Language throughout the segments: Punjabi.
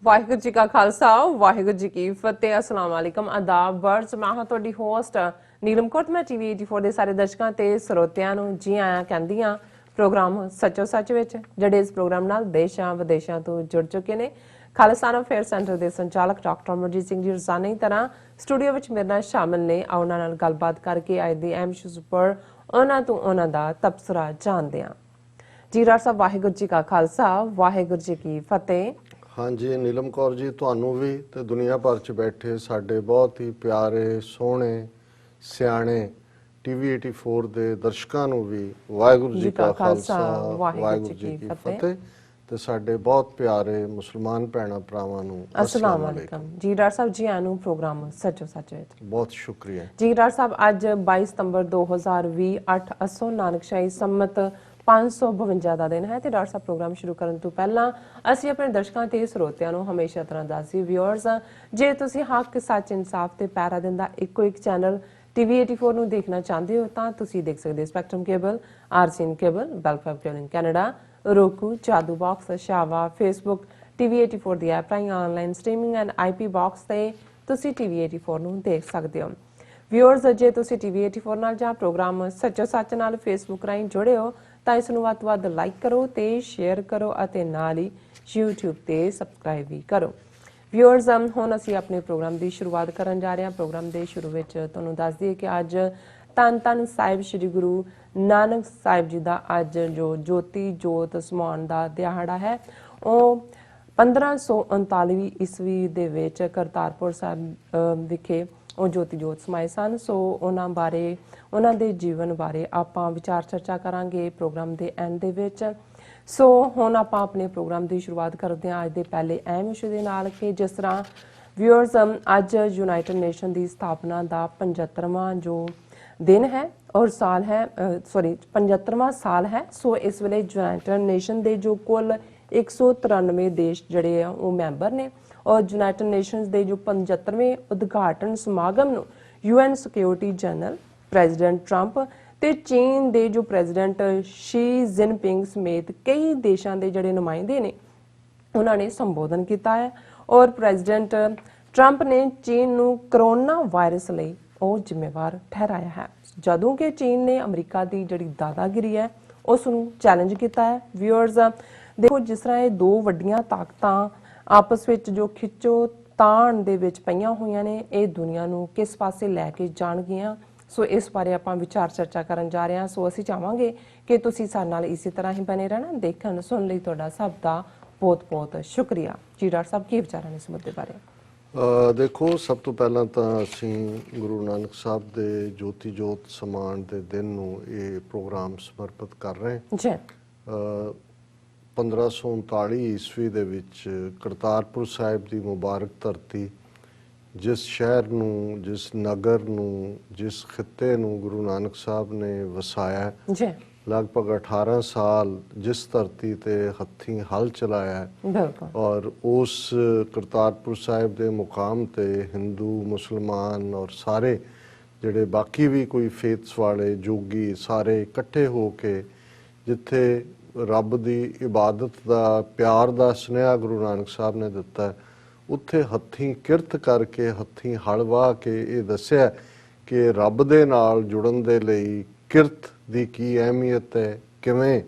ਵਾਹਿਗੁਰੂ ਜੀ ਕਾ ਖਾਲਸਾ ਵਾਹਿਗੁਰੂ ਜੀ ਕੀ ਫਤਿਹ। अस्सलाम वालेकुम आदाब वर्ड्स मैं हाँ ਤੁਹਾਡੀ ਹੋਸਟ ਨੀਲਮ ਕੋਟ। ਮੈਂ ਟੀਵੀ 84 ਦੇ ਸਾਰੇ ਦਰਸ਼ਕਾਂ ਤੇ ਸਰੋਤਿਆਂ ਨੂੰ ਜੀ ਆਇਆਂ ਕਹਿੰਦੀ ਹਾਂ ਪ੍ਰੋਗਰਾਮ ਸੱਚੋ ਸੱਚ ਵਿੱਚ, ਜਿਹੜੇ ਇਸ ਪ੍ਰੋਗਰਾਮ ਨਾਲ ਦੇਸ਼ਾਂ ਵਿਦੇਸ਼ਾਂ ਤੋਂ ਜੁੜ ਚੁੱਕੇ ਨੇ। ਖਾਲਿਸਤਾਨ ਅਫੇਅਰ ਸੈਂਟਰ ਦੇ ਸੰਚਾਲਕ ਡਾਕਟਰ ਅਮਰਜੀਤ ਸਿੰਘ ਜੀ ਰੋਜ਼ਾਨਾ ਦੀ ਤਰ੍ਹਾਂ ਸਟੂਡੀਓ ਵਿੱਚ ਮੇਰੇ ਨਾਲ ਸ਼ਾਮਿਲ ਨੇ। ਉਹਨਾਂ ਨਾਲ ਗੱਲਬਾਤ ਕਰਕੇ ਅੱਜ ਦੇ ਅਹਿਮ ਇਸ਼ੂਜ਼ ਉੱਪਰ ਉਹਨਾਂ ਤੋਂ ਉਹਨਾਂ ਦਾ ਤਬਸਰਾ ਜਾਣਦੇ ਹਾਂ। ਜੀ ਡਾਕਟਰ ਸਾਹਿਬ, ਵਾਹਿਗੁਰੂ ਜੀ ਕਾ ਖਾਲਸਾ ਵਾਹਿਗੁਰੂ ਜੀ ਕੀ ਫਤਿਹ। हाँ जी नीलम कौर जी, ਤੁਹਾਨੂੰ ਵੀ ਤੇ ਦੁਨੀਆ ਭਰ 'ਚ ਬੈਠੇ ਸਾਡੇ ਬਹੁਤ ਹੀ ਪਿਆਰੇ ਸੋਹਣੇ ਸਿਆਣੇ ਟੀਵੀ 84 ਦੇ ਦਰਸ਼ਕਾਂ ਨੂੰ ਵੀ ਵਾਹਿਗੁਰੂ ਜੀ ਕਾ ਖਾਲਸਾ ਵਾਹਿਗੁਰੂ ਜੀ ਕੀ ਫਤਿਹ। ਤੇ ਸਾਡੇ ਬਹੁਤ ਪਿਆਰੇ ਮੁਸਲਮਾਨ ਭੈਣਾਂ ਭਰਾਵਾਂ ਨੂੰ अस्सलाम वालेकुम। जी डॉक्टर साहब, जी आनू प्रोग्राम सचो सच ਵਿੱਚ ਬਹੁਤ ਸ਼ੁਕਰੀਆ जी। डॉक्टर साहब, ਅੱਜ 22 ਸਤੰਬਰ 2020 8 असो नानकशाही ਸੰਮਤ 552 ਦਾ ਦਿਨ ਹੈ ਤੇ ਡਾਕਟਰ ਸਾਹਿਬ ਪ੍ਰੋਗਰਾਮ ਸ਼ੁਰੂ ਕਰਨ ਤੋਂ ਪਹਿਲਾਂ ਅਸੀਂ ਆਪਣੇ ਦਰਸ਼ਕਾਂ ਤੇ ਸਰੋਤਿਆਂ ਨੂੰ ਹਮੇਸ਼ਾ ਤਰ੍ਹਾਂ ਦੱਸੀ ਵਿਊਅਰਸ, ਜੇ ਤੁਸੀਂ ਹੱਕ ਸੱਚ ਇਨਸਾਫ ਤੇ ਪੈਰਾ ਦਿੰਦਾ ਇੱਕੋ ਇੱਕ ਚੈਨਲ ਟੀਵੀ 84 ਨੂੰ ਦੇਖਣਾ ਚਾਹੁੰਦੇ ਹੋ ਤਾਂ ਤੁਸੀਂ ਦੇਖ ਸਕਦੇ ਹੋ spectrum cable, RCN cable, Bell Fibe cable Canada, roku, Jadoo box, ਸ਼ਾਵਾ, ਫੇਸਬੁੱਕ, ਟੀਵੀ 84 ਦੀ ਐਪ ਰਾਹੀਂ online streaming and IP box ਤੇ ਤੁਸੀਂ ਟੀਵੀ 84 ਨੂੰ ਦੇਖ ਸਕਦੇ ਹੋ। ਵਿਊਅਰਸ, ਜੇ ਤੁਸੀਂ ਟੀਵੀ 84 ਨਾਲ ਜਾਂ ਪ੍ਰੋਗਰਾਮ ਸੱਚੋ ਸੱਚ ਨਾਲ ਫੇਸਬੁੱਕ ਰਾਹੀਂ ਜੁੜੇ ਹੋ ਤਾਂ ਇਸ ਨੂੰ ਵੱਧ ਤੋਂ ਵੱਧ ਲਾਈਕ ਕਰੋ ਤੇ ਸ਼ੇਅਰ ਕਰੋ ਅਤੇ ਨਾਲ ਹੀ YouTube ਤੇ ਸਬਸਕ੍ਰਾਈਬ ਵੀ ਕਰੋ। ਵਿਊਅਰਸ, ਹੁਣ ਅਸੀਂ ਆਪਣੇ ਪ੍ਰੋਗਰਾਮ ਦੀ ਸ਼ੁਰੂਆਤ ਕਰਨ ਜਾ ਰਹੇ ਹਾਂ। ਪ੍ਰੋਗਰਾਮ ਦੇ ਸ਼ੁਰੂ ਵਿੱਚ ਤੁਹਾਨੂੰ ਦੱਸ ਦਈਏ ਕਿ ਅੱਜ ਧੰਨ ਧੰਨ ਸਾਹਿਬ ਸ੍ਰੀ ਗੁਰੂ ਨਾਨਕ ਸਾਹਿਬ ਜੀ ਦਾ ਅੱਜ ਜੋ ਜੋਤੀ ਜੋਤ ਸਮਾਉਣ ਦਾ ਦਿਹਾੜਾ ਹੈ, ਉਹ 1539 ਈਸਵੀ ਦੇ ਵਿੱਚ ਕਰਤਾਰਪੁਰ ਸਾਹਿਬ ਵਿਖੇ ਉਹ ਜੋਤੀ ਜੋਤ ਸਮਾਏ ਸਨ। ਸੋ ਉਹਨਾਂ ਬਾਰੇ, ਉਹਨਾਂ ਦੇ ਜੀਵਨ ਬਾਰੇ ਆਪਾਂ ਵਿਚਾਰ ਚਰਚਾ ਕਰਾਂਗੇ ਪ੍ਰੋਗਰਾਮ ਦੇ ਐਂਡ ਦੇ ਵਿੱਚ। ਸੋ ਹੁਣ ਆਪਾਂ ਆਪਣੇ ਪ੍ਰੋਗਰਾਮ ਦੀ ਸ਼ੁਰੂਆਤ ਕਰਦੇ ਹਾਂ ਅੱਜ ਦੇ ਪਹਿਲੇ ਅਹਿਮ ਇਸ਼ੂ ਦੇ ਨਾਲ ਕਿ ਜਿਸ ਤਰ੍ਹਾਂ ਵਿਊਅਰਸ, ਅੱਜ ਯੂਨਾਈਟਿਡ ਨੇਸ਼ਨ ਦੀ ਸਥਾਪਨਾ ਦਾ 75ਵਾਂ ਜੋ ਦਿਨ ਹੈ ਔਰ ਸਾਲ ਹੈ, 75ਵਾਂ ਸਾਲ ਹੈ। ਸੋ ਇਸ ਵੇਲੇ ਯੂਨਾਈਟਿਡ ਨੇਸ਼ਨ ਦੇ ਜੋ ਕੁੱਲ 193 ਦੇਸ਼ ਜਿਹੜੇ ਆ ਉਹ ਮੈਂਬਰ ਨੇ ਔਰ ਯੂਨਾਈਟਿਡ ਨੇਸ਼ਨਸ ਦੇ ਜੋ 75ਵੇਂ ਉਦਘਾਟਨ ਸਮਾਗਮ ਨੂੰ UN security general president Trump ਤੇ ਚੀਨ ਦੇ ਜੋ ਪ੍ਰੈਜ਼ੀਡੈਂਟ ਸ਼ੀ ਜਿਨਪਿੰਗ ਸਮੇਤ ਕਈ ਦੇਸ਼ਾਂ ਦੇ ਜਿਹੜੇ ਨੁਮਾਇੰਦੇ ਨੇ ਉਹਨਾਂ ਨੇ ਸੰਬੋਧਨ ਕੀਤਾ ਹੈ। ਔਰ ਪ੍ਰੈਜ਼ੀਡੈਂਟ ਟਰੰਪ ਨੇ ਚੀਨ ਨੂੰ ਕਰੋਨਾ ਵਾਇਰਸ ਲਈ ਉਹ ਜ਼ਿੰਮੇਵਾਰ ਠਹਿਰਾਇਆ ਹੈ, ਜਦੋਂ ਕਿ ਚੀਨ ਨੇ ਅਮਰੀਕਾ ਦੀ ਜਿਹੜੀ ਦਾਦਾਗਿਰੀ ਹੈ ਉਸ ਨੂੰ ਚੈਲੰਜ ਕੀਤਾ ਹੈ। ਵਿਊਅਰਸ, ਦੇਖੋ ਜਿਸ ਤਰ੍ਹਾਂ ਇਹ ਦੋ ਵੱਡੀਆਂ ਤਾਕਤਾਂ ਆਪਸ ਵਿੱਚ ਜੋ ਖਿੱਚੋ ਤਾਣ ਦੇ ਵਿੱਚ ਪਈਆਂ ਹੋਈਆਂ ਨੇ, ਇਹ ਦੁਨੀਆ ਨੂੰ ਕਿਸ ਪਾਸੇ ਲੈ ਕੇ ਜਾਣਗੀਆਂ। ਸੋ ਇਸ ਬਾਰੇ ਆਪਾਂ ਵਿਚਾਰ ਚਰਚਾ ਕਰਨ ਜਾ ਰਹੇ ਹਾਂ। ਸੋ ਅਸੀਂ ਚਾਹਾਂਗੇ ਕਿ ਤੁਸੀਂ ਸਾਡੇ ਨਾਲ ਇਸੇ ਤਰ੍ਹਾਂ ਹੀ ਬਣੇ ਰਹਿਣਾ। ਦੇਖਣ ਸੁਣਨ ਲਈ ਤੁਹਾਡਾ ਸਭ ਦਾ ਬਹੁਤ ਬਹੁਤ ਸ਼ੁਕਰੀਆ। ਜੀ ਡਾਕਟਰ ਸਾਹਿਬ, ਕੀ ਵਿਚਾਰ ਹਨ ਇਸ ਮੁੱਦੇ ਬਾਰੇ? ਦੇਖੋ, ਸਭ ਤੋਂ ਪਹਿਲਾਂ ਤਾਂ ਅਸੀਂ ਗੁਰੂ ਨਾਨਕ ਸਾਹਿਬ ਦੇ ਜੋਤੀ ਜੋਤ ਸਮਾਉਣ ਦੇ ਦਿਨ ਨੂੰ ਇਹ ਪ੍ਰੋਗਰਾਮ ਸਮਰਪਿਤ ਕਰ ਰਹੇ ਹਾਂ ਜੀ। 1539 ਈਸਵੀ ਦੇ ਵਿੱਚ ਕਰਤਾਰਪੁਰ ਸਾਹਿਬ ਦੀ ਮੁਬਾਰਕ ਧਰਤੀ, ਜਿਸ ਸ਼ਹਿਰ ਨੂੰ, ਜਿਸ ਨਗਰ ਨੂੰ, ਜਿਸ ਖਿੱਤੇ ਨੂੰ ਗੁਰੂ ਨਾਨਕ ਸਾਹਿਬ ਨੇ ਵਸਾਇਆ ਜੀ, ਲਗਭਗ 18 ਸਾਲ ਜਿਸ ਧਰਤੀ ਤੇ ਹੱਥੀਂ ਹਲ ਚਲਾਇਆ ਔਰ ਉਸ ਕਰਤਾਰਪੁਰ ਸਾਹਿਬ ਦੇ ਮੁਕਾਮ ਤੇ ਹਿੰਦੂ, ਮੁਸਲਮਾਨ ਔਰ ਸਾਰੇ ਜਿਹੜੇ ਬਾਕੀ ਵੀ ਕੋਈ ਫੇਥਸ ਵਾਲੇ ਜੋਗੀ ਸਾਰੇ ਇਕੱਠੇ ਹੋ ਕੇ ਜਿੱਥੇ ਰੱਬ ਦੀ ਇਬਾਦਤ ਦਾ, ਪਿਆਰ ਦਾ ਸੁਨੇਹਾ ਗੁਰੂ ਨਾਨਕ ਸਾਹਿਬ ਨੇ ਦਿੱਤਾ, ਉੱਥੇ ਹੱਥੀਂ ਕਿਰਤ ਕਰਕੇ, ਹੱਥੀਂ ਹਲ ਵਾਹ ਕੇ ਇਹ ਦੱਸਿਆ ਕਿ ਰੱਬ ਦੇ ਨਾਲ ਜੁੜਨ ਦੇ ਲਈ ਕਿਰਤ ਦੀ ਕੀ ਅਹਿਮੀਅਤ ਹੈ। ਕਿਵੇਂ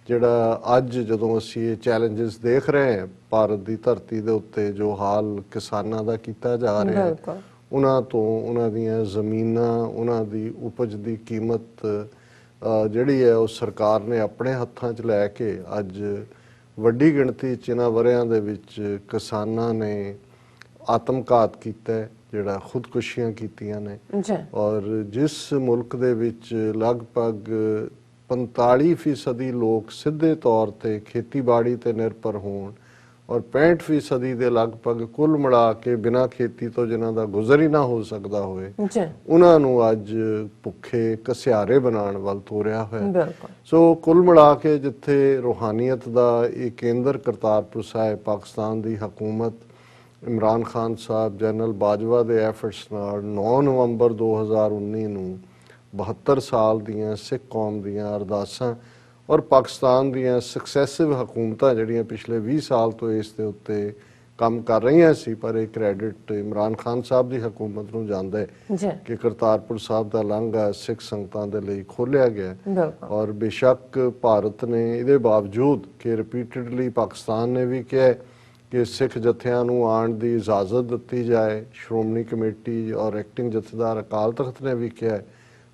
ਜਿਹੜਾ ਅੱਜ ਜਦੋਂ ਅਸੀਂ ਇਹ ਚੈਲੰਜਸ ਦੇਖ ਰਹੇ ਹਾਂ ਭਾਰਤ ਦੀ ਧਰਤੀ ਦੇ ਉੱਤੇ, ਜੋ ਹਾਲ ਕਿਸਾਨਾਂ ਦਾ ਕੀਤਾ ਜਾ ਰਿਹਾ ਹੈ, ਉਹਨਾਂ ਤੋਂ, ਉਹਨਾਂ ਦੀਆਂ ਜ਼ਮੀਨਾਂ, ਉਹਨਾਂ ਦੀ ਉਪਜ ਦੀ ਕੀਮਤ ਜਿਹੜੀ ਹੈ ਉਹ ਸਰਕਾਰ ਨੇ ਆਪਣੇ ਹੱਥਾਂ 'ਚ ਲੈ ਕੇ ਅੱਜ ਵੱਡੀ ਗਿਣਤੀ 'ਚ ਇਹਨਾਂ ਵਰ੍ਹਿਆਂ ਦੇ ਵਿੱਚ ਕਿਸਾਨਾਂ ਨੇ ਆਤਮਘਾਤ ਕੀਤਾ, ਜਿਹੜਾ ਖੁਦਕੁਸ਼ੀਆਂ ਕੀਤੀਆਂ ਨੇ। ਔਰ ਜਿਸ ਮੁਲਕ ਦੇ ਵਿੱਚ ਲਗਭਗ 45% ਲੋਕ ਸਿੱਧੇ ਤੌਰ ਤੇ ਖੇਤੀਬਾੜੀ ਤੇ ਨਿਰਭਰ ਹੋਣ ਔਰ 65% ਦੇ ਲਗਭਗ ਕੁੱਲ ਮਿਲਾ ਕੇ ਬਿਨਾਂ ਖੇਤੀ ਤੋਂ ਜਿਨ੍ਹਾਂ ਦਾ ਗੁਜ਼ਰ ਹੀ ਨਾ ਹੋ ਸਕਦਾ ਹੋਵੇ, ਉਹਨਾਂ ਨੂੰ ਅੱਜ ਭੁੱਖੇ ਘਸਿਆਰੇ ਬਣਾਉਣ ਵੱਲ ਤੋਰਿਆ ਹੋਇਆ। ਸੋ ਕੁੱਲ ਮਿਲਾ ਕੇ ਜਿੱਥੇ ਰੂਹਾਨੀਅਤ ਦਾ ਇਹ ਕੇਂਦਰ ਕਰਤਾਰਪੁਰ ਸਾਹਿਬ, ਪਾਕਿਸਤਾਨ ਦੀ ਹਕੂਮਤ, ਇਮਰਾਨ ਖਾਨ ਸਾਹਿਬ, ਜਨਰਲ ਬਾਜਵਾ ਦੇ ਐਫਰਟਸ ਨਾਲ 9 ਨਵੰਬਰ 2019 ਨੂੰ 72 ਸਾਲ ਦੀਆਂ ਸਿੱਖ ਕੌਮ ਦੀਆਂ ਅਰਦਾਸਾਂ ਔਰ ਪਾਕਿਸਤਾਨ ਦੀਆਂ ਸਕਸੈਸਿਵ ਹਕੂਮਤਾਂ ਜਿਹੜੀਆਂ ਪਿਛਲੇ 20 ਸਾਲ ਤੋਂ ਇਸ ਦੇ ਉੱਤੇ ਕੰਮ ਕਰ ਰਹੀਆਂ ਸੀ, ਪਰ ਇਹ ਕ੍ਰੈਡਿਟ ਇਮਰਾਨ ਖਾਨ ਸਾਹਿਬ ਦੀ ਹਕੂਮਤ ਨੂੰ ਜਾਂਦਾ ਹੈ ਜੀ ਕਿ ਕਰਤਾਰਪੁਰ ਸਾਹਿਬ ਦਾ ਲਾਂਘਾ ਸਿੱਖ ਸੰਗਤਾਂ ਦੇ ਲਈ ਖੋਲ੍ਹਿਆ ਗਿਆ ਹੈ। ਬਿਲਕੁਲ ਔਰ ਬੇਸ਼ੱਕ ਭਾਰਤ ਨੇ ਇਹਦੇ ਬਾਵਜੂਦ ਕਿ ਰਿਪੀਟਡਲੀ ਪਾਕਿਸਤਾਨ ਨੇ ਵੀ ਕਿਹਾ ਕਿ ਸਿੱਖ ਜਥਿਆਂ ਨੂੰ ਆਉਣ ਦੀ ਇਜਾਜ਼ਤ ਦਿੱਤੀ ਜਾਏ, ਸ਼੍ਰੋਮਣੀ ਕਮੇਟੀ ਔਰ ਐਕਟਿੰਗ ਜਥੇਦਾਰ ਅਕਾਲ ਤਖਤ ਨੇ ਵੀ ਕਿਹਾ,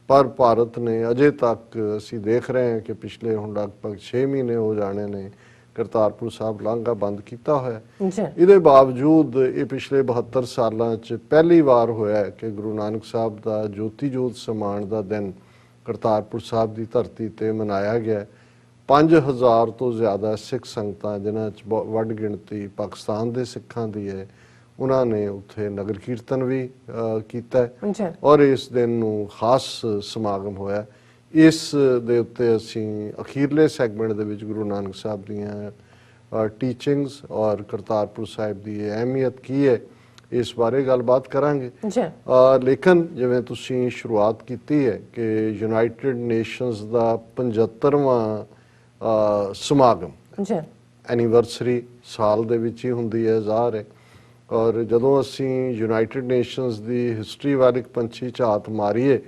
ਪਰ ਭਾਰਤ ਨੇ ਅਜੇ ਤੱਕ ਅਸੀਂ ਦੇਖ ਰਹੇ ਹਾਂ ਕਿ ਪਿਛਲੇ ਹੁਣ ਲਗਭਗ 6 ਮਹੀਨੇ ਹੋ ਜਾਣੇ ਨੇ ਕਰਤਾਰਪੁਰ ਸਾਹਿਬ ਲਾਂਘਾ ਬੰਦ ਕੀਤਾ ਹੋਇਆ। ਜੀ ਇਹਦੇ ਬਾਵਜੂਦ ਇਹ ਪਿਛਲੇ 72 ਸਾਲਾਂ 'ਚ ਪਹਿਲੀ ਵਾਰ ਹੋਇਆ ਕਿ ਗੁਰੂ ਨਾਨਕ ਸਾਹਿਬ ਦਾ ਜੋਤੀ ਜੋਤ ਸਮਾਉਣ ਦਾ ਦਿਨ ਕਰਤਾਰਪੁਰ ਸਾਹਿਬ ਦੀ ਧਰਤੀ ਤੇ ਮਨਾਇਆ ਗਿਆ। 5000 ਤੋਂ ਜ਼ਿਆਦਾ ਸਿੱਖ ਸੰਗਤਾਂ, ਜਿਨ੍ਹਾਂ 'ਚ ਵੱਡ ਗਿਣਤੀ ਪਾਕਿਸਤਾਨ ਦੇ ਸਿੱਖਾਂ ਦੀ ਹੈ, ਉਹਨਾਂ ਨੇ ਉੱਥੇ ਨਗਰ ਕੀਰਤਨ ਵੀ ਕੀਤਾ ਜੀ ਔਰ ਇਸ ਦਿਨ ਨੂੰ ਖਾਸ ਸਮਾਗਮ ਹੋਇਆ। ਇਸ ਦੇ ਉੱਤੇ ਅਸੀਂ ਅਖੀਰਲੇ ਸੈਗਮੈਂਟ ਦੇ ਵਿੱਚ ਗੁਰੂ ਨਾਨਕ ਸਾਹਿਬ ਦੀਆਂ ਟੀਚਿੰਗਸ ਔਰ ਕਰਤਾਰਪੁਰ ਸਾਹਿਬ ਦੀ ਅਹਿਮੀਅਤ ਕੀ ਹੈ, ਇਸ ਬਾਰੇ ਗੱਲਬਾਤ ਕਰਾਂਗੇ। ਜੀ ਲੇਕਿਨ ਜਿਵੇਂ ਤੁਸੀਂ ਸ਼ੁਰੂਆਤ ਕੀਤੀ ਹੈ ਕਿ ਯੂਨਾਈਟਿਡ ਨੇਸ਼ਨਸ ਦਾ 75ਵਾਂ ਸਮਾਗਮ ਜੀ ਐਨੀਵਰਸਰੀ ਸਾਲ ਦੇ ਵਿੱਚ ਹੀ ਹੁੰਦੀ ਹੈ, ਜ਼ਾਹਰ ਹੈ। ਔਰ ਜਦੋਂ ਅਸੀਂ ਯੂਨਾਈਟਿਡ ਨੇਸ਼ਨਸ ਦੀ ਹਿਸਟਰੀ ਵੱਲ ਇੱਕ ਪੰਛੀ ਝਾਤ ਮਾਰੀਏ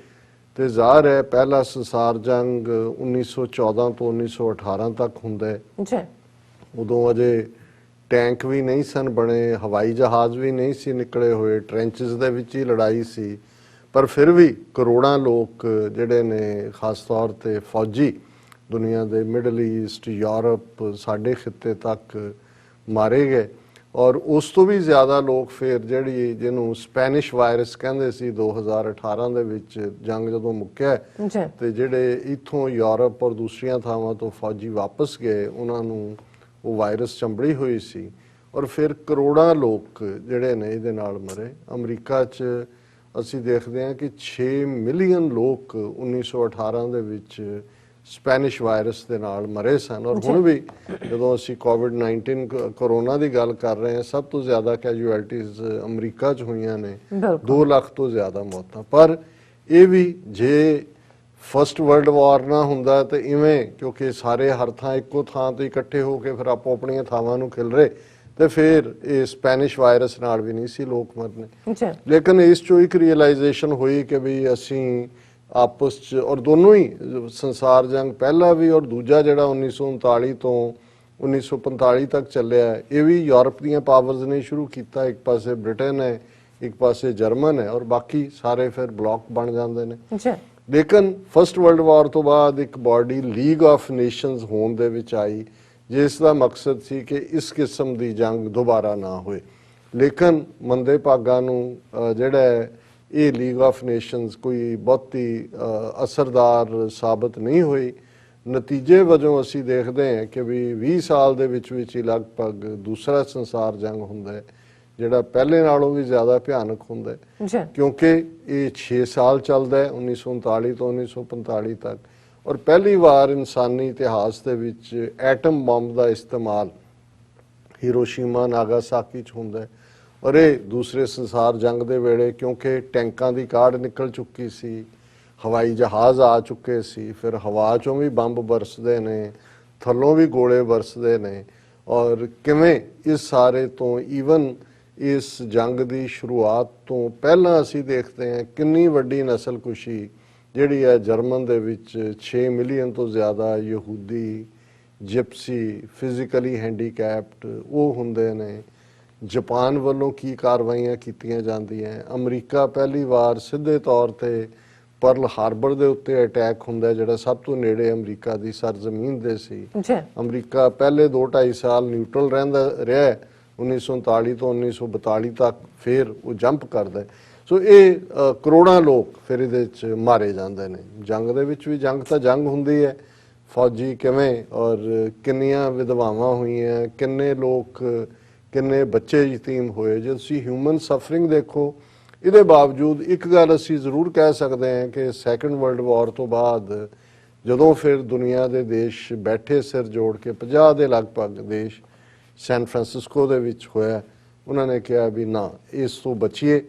ਤੇ ਜ਼ਾਹਰ ਹੈ ਪਹਿਲਾ ਸੰਸਾਰ ਜੰਗ 1914 ਤੋਂ 1918 ਤੱਕ ਹੁੰਦਾ ਹੈ। ਜੀ ਉਦੋਂ ਅਜੇ ਟੈਂਕ ਵੀ ਨਹੀਂ ਸਨ ਬਣੇ, ਹਵਾਈ ਜਹਾਜ਼ ਵੀ ਨਹੀਂ ਸੀ ਨਿਕਲੇ ਹੋਏ, ਟ੍ਰੈਂਚਸ ਦੇ ਵਿੱਚ ਹੀ ਲੜਾਈ ਸੀ, ਪਰ ਫਿਰ ਵੀ ਕਰੋੜਾਂ ਲੋਕ ਜਿਹੜੇ ਨੇ ਖਾਸ ਤੌਰ ਤੇ ਫੌਜੀ ਦੁਨੀਆ ਦੇ ਮਿਡਲ ਈਸਟ, ਯੂਰਪ, ਸਾਡੇ ਖਿੱਤੇ ਤੱਕ ਮਾਰੇ ਗਏ। ਔਰ ਉਸ ਤੋਂ ਵੀ ਜ਼ਿਆਦਾ ਲੋਕ ਫਿਰ ਜਿਹਨੂੰ ਸਪੈਨਿਸ਼ ਵਾਇਰਸ ਕਹਿੰਦੇ ਸੀ 2018 ਦੇ ਵਿੱਚ ਜੰਗ ਜਦੋਂ ਮੁੱਕਿਆ ਜੀ ਤੇ ਜਿਹੜੇ ਇੱਥੋਂ ਯੂਰਪ ਔਰ ਦੂਸਰੀਆਂ ਥਾਵਾਂ ਤੋਂ ਫੌਜੀ ਵਾਪਸ ਗਏ, ਉਹਨਾਂ ਨੂੰ ਉਹ ਵਾਇਰਸ ਚੰਬੜੀ ਹੋਈ ਸੀ ਔਰ ਫਿਰ ਕਰੋੜਾਂ ਲੋਕ ਜਿਹੜੇ ਨੇ ਇਹਦੇ ਨਾਲ ਮਰੇ। ਅਮਰੀਕਾ 'ਚ ਅਸੀਂ ਦੇਖਦੇ ਹਾਂ ਕਿ 6 ਮਿਲੀਅਨ ਲੋਕ 1918 ਦੇ ਵਿੱਚ ਸਪੈਨਿਸ਼ ਵਾਇਰਸ ਦੇ ਨਾਲ ਮਰੇ ਸਨ। ਔਰ ਹੁਣ ਵੀ ਜਦੋਂ ਅਸੀਂ ਕੋਵਿਡ-19 ਕਰੋਨਾ ਦੀ ਗੱਲ ਕਰ ਰਹੇ ਹਾਂ, ਸਭ ਤੋਂ ਜ਼ਿਆਦਾ ਕੈਜੂਅਲਟੀਜ਼ ਅਮਰੀਕਾ 'ਚ ਹੋਈਆਂ ਨੇ, 2 ਲੱਖ ਤੋਂ ਜ਼ਿਆਦਾ ਮੌਤਾਂ। ਪਰ ਇਹ ਵੀ ਜੇ ਫਸਟ ਵਰਲਡ ਵਾਰ ਨਾ ਹੁੰਦਾ ਤੇ ਇਵੇਂ, ਕਿਉਂਕਿ ਸਾਰੇ ਹਰ ਥਾਂ ਇੱਕੋ ਥਾਂ ਤੇ ਇਕੱਠੇ ਹੋ ਕੇ ਫਿਰ ਆਪੋ ਆਪਣੀਆਂ ਥਾਵਾਂ ਨੂੰ ਖਿਲ ਰਹੇ, ਤੇ ਫਿਰ ਇਹ ਸਪੈਨਿਸ਼ ਵਾਇਰਸ ਨਾਲ ਵੀ ਨਹੀਂ ਸੀ ਲੋਕ ਮਰਨੇ। ਲੇਕਿਨ ਇਸ 'ਚੋਂ ਇੱਕ ਰੀਅਲਾਈਜੇਸ਼ਨ ਹੋਈ ਕਿ ਵੀ ਅਸੀਂ ਆਪਸ 'ਚ, ਔਰ ਦੋਨੋਂ ਹੀ ਸੰਸਾਰ ਜੰਗ ਪਹਿਲਾ ਵੀ ਔਰ ਦੂਜਾ ਜਿਹੜਾ 1939 ਤੋਂ 1945 ਤੱਕ ਚੱਲਿਆ, ਇਹ ਵੀ ਯੂਰਪ ਦੀਆਂ ਪਾਵਰਸ ਨੇ ਸ਼ੁਰੂ ਕੀਤਾ। ਇੱਕ ਪਾਸੇ ਬ੍ਰਿਟੇਨ ਹੈ, ਇੱਕ ਪਾਸੇ ਜਰਮਨ ਹੈ ਔਰ ਬਾਕੀ ਸਾਰੇ ਫਿਰ ਬਲੌਕ ਬਣ ਜਾਂਦੇ ਨੇ। ਲੇਕਿਨ ਫਸਟ ਵਰਲਡ ਵਾਰ ਤੋਂ ਬਾਅਦ ਇੱਕ ਬਾਡੀ ਲੀਗ ਆਫ ਨੇਸ਼ਨਸ ਹੋਣ ਦੇ ਵਿੱਚ ਆਈ, ਜਿਸ ਦਾ ਮਕਸਦ ਸੀ ਕਿ ਇਸ ਕਿਸਮ ਦੀ ਜੰਗ ਦੁਬਾਰਾ ਨਾ ਹੋਏ। ਲੇਕਿਨ ਮੰਦੇ ਭਾਗਾਂ ਨੂੰ ਜਿਹੜਾ ਇਹ ਲੀਗ ਆਫ ਨੇਸ਼ਨਸ ਕੋਈ ਬਹੁਤੀ ਅਸਰਦਾਰ ਸਾਬਤ ਨਹੀਂ ਹੋਈ। ਨਤੀਜੇ ਵਜੋਂ ਅਸੀਂ ਦੇਖਦੇ ਹਾਂ ਕਿ ਵੀ 20 ਸਾਲ ਦੇ ਵਿੱਚ ਹੀ ਲਗਭਗ ਦੂਸਰਾ ਸੰਸਾਰ ਜੰਗ ਹੁੰਦਾ ਹੈ, ਜਿਹੜਾ ਪਹਿਲੇ ਨਾਲੋਂ ਵੀ ਜ਼ਿਆਦਾ ਭਿਆਨਕ ਹੁੰਦਾ ਹੈ, ਕਿਉਂਕਿ ਇਹ 6 ਸਾਲ ਚੱਲਦਾ ਹੈ 1939 ਤੋਂ 1945 ਤੱਕ। ਔਰ ਪਹਿਲੀ ਵਾਰ ਇਨਸਾਨੀ ਇਤਿਹਾਸ ਦੇ ਵਿੱਚ ਐਟਮ ਬੰਬ ਦਾ ਇਸਤੇਮਾਲ ਹੀਰੋਸ਼ੀਮਾ ਨਾਗਾਸਾਕੀ 'ਚ ਹੁੰਦਾ ਹੈ। ਔਰ ਇਹ ਦੂਸਰੇ ਸੰਸਾਰ ਜੰਗ ਦੇ ਵੇਲੇ, ਕਿਉਂਕਿ ਟੈਂਕਾਂ ਦੀ ਕਾਢ ਨਿਕਲ ਚੁੱਕੀ ਸੀ, ਹਵਾਈ ਜਹਾਜ਼ ਆ ਚੁੱਕੇ ਸੀ, ਫਿਰ ਹਵਾ 'ਚੋਂ ਵੀ ਬੰਬ ਬਰਸਦੇ ਨੇ, ਥੱਲੋਂ ਵੀ ਗੋਲੇ ਬਰਸਦੇ ਨੇ। ਔਰ ਕਿਵੇਂ ਇਸ ਸਾਰੇ ਤੋਂ ਈਵਨ ਇਸ ਜੰਗ ਦੀ ਸ਼ੁਰੂਆਤ ਤੋਂ ਪਹਿਲਾਂ ਅਸੀਂ ਦੇਖਦੇ ਹਾਂ ਕਿੰਨੀ ਵੱਡੀ ਨਸਲਕੁਸ਼ੀ ਜਿਹੜੀ ਹੈ ਜਰਮਨ ਦੇ ਵਿੱਚ 6 ਮਿਲੀਅਨ ਤੋਂ ਜ਼ਿਆਦਾ ਯਹੂਦੀ, ਜਿਪਸੀ, ਫਿਜ਼ੀਕਲੀ ਹੈਂਡੀਕੈਪਡ ਉਹ ਹੁੰਦੇ ਨੇ। ਜਾਪਾਨ ਵੱਲੋਂ ਕੀ ਕਾਰਵਾਈਆਂ ਕੀਤੀਆਂ ਜਾਂਦੀਆਂ। ਅਮਰੀਕਾ ਪਹਿਲੀ ਵਾਰ ਸਿੱਧੇ ਤੌਰ ਤੇ ਪਰਲ ਹਾਰਬਰ ਦੇ ਉੱਤੇ ਅਟੈਕ ਹੁੰਦਾ, ਜਿਹੜਾ ਸਭ ਤੋਂ ਨੇੜੇ ਅਮਰੀਕਾ ਦੀ ਸਰਜ਼ਮੀਨ ਦੇ ਸੀ। ਅਮਰੀਕਾ ਪਹਿਲੇ 2-2.5 ਸਾਲ ਨਿਊਟਰਲ ਰਿਹਾ 1939 ਤੋਂ 1942 ਤੱਕ, ਫਿਰ ਉਹ ਜੰਪ ਕਰਦਾ। ਸੋ ਇਹ ਕਰੋੜਾਂ ਲੋਕ ਫਿਰ ਇਹਦੇ 'ਚ ਮਾਰੇ ਜਾਂਦੇ ਨੇ। ਜੰਗ ਦੇ ਵਿੱਚ ਵੀ ਜੰਗ ਤਾਂ ਜੰਗ ਹੁੰਦੀ ਹੈ, ਫੌਜੀ ਕਿਵੇਂ ਔਰ ਕਿੰਨੀਆਂ ਵਿਧਵਾਵਾਂ ਹੋਈਆਂ, ਕਿੰਨੇ ਲੋਕ, ਕਿੰਨੇ ਬੱਚੇ ਯਤੀਮ ਹੋਏ। ਜੇ ਤੁਸੀਂ ਹਿਊਮਨ ਸਫਰਿੰਗ ਦੇਖੋ, ਇਹਦੇ ਬਾਵਜੂਦ ਇੱਕ ਗੱਲ ਅਸੀਂ ਜ਼ਰੂਰ ਕਹਿ ਸਕਦੇ ਹਾਂ ਕਿ ਸੈਕੰਡ ਵਰਲਡ ਵਾਰ ਤੋਂ ਬਾਅਦ ਜਦੋਂ ਫਿਰ ਦੁਨੀਆ ਦੇ ਦੇਸ਼ ਬੈਠੇ ਸਿਰ ਜੋੜ ਕੇ, 50 ਦੇ ਲਗਭਗ ਦੇਸ਼ ਸੈਨ ਫਰਾਂਸਿਸਕੋ ਦੇ ਵਿੱਚ ਹੋਇਆ, ਉਹਨਾਂ ਨੇ ਕਿਹਾ ਵੀ ਨਾ, ਇਸ ਤੋਂ ਬਚੀਏ।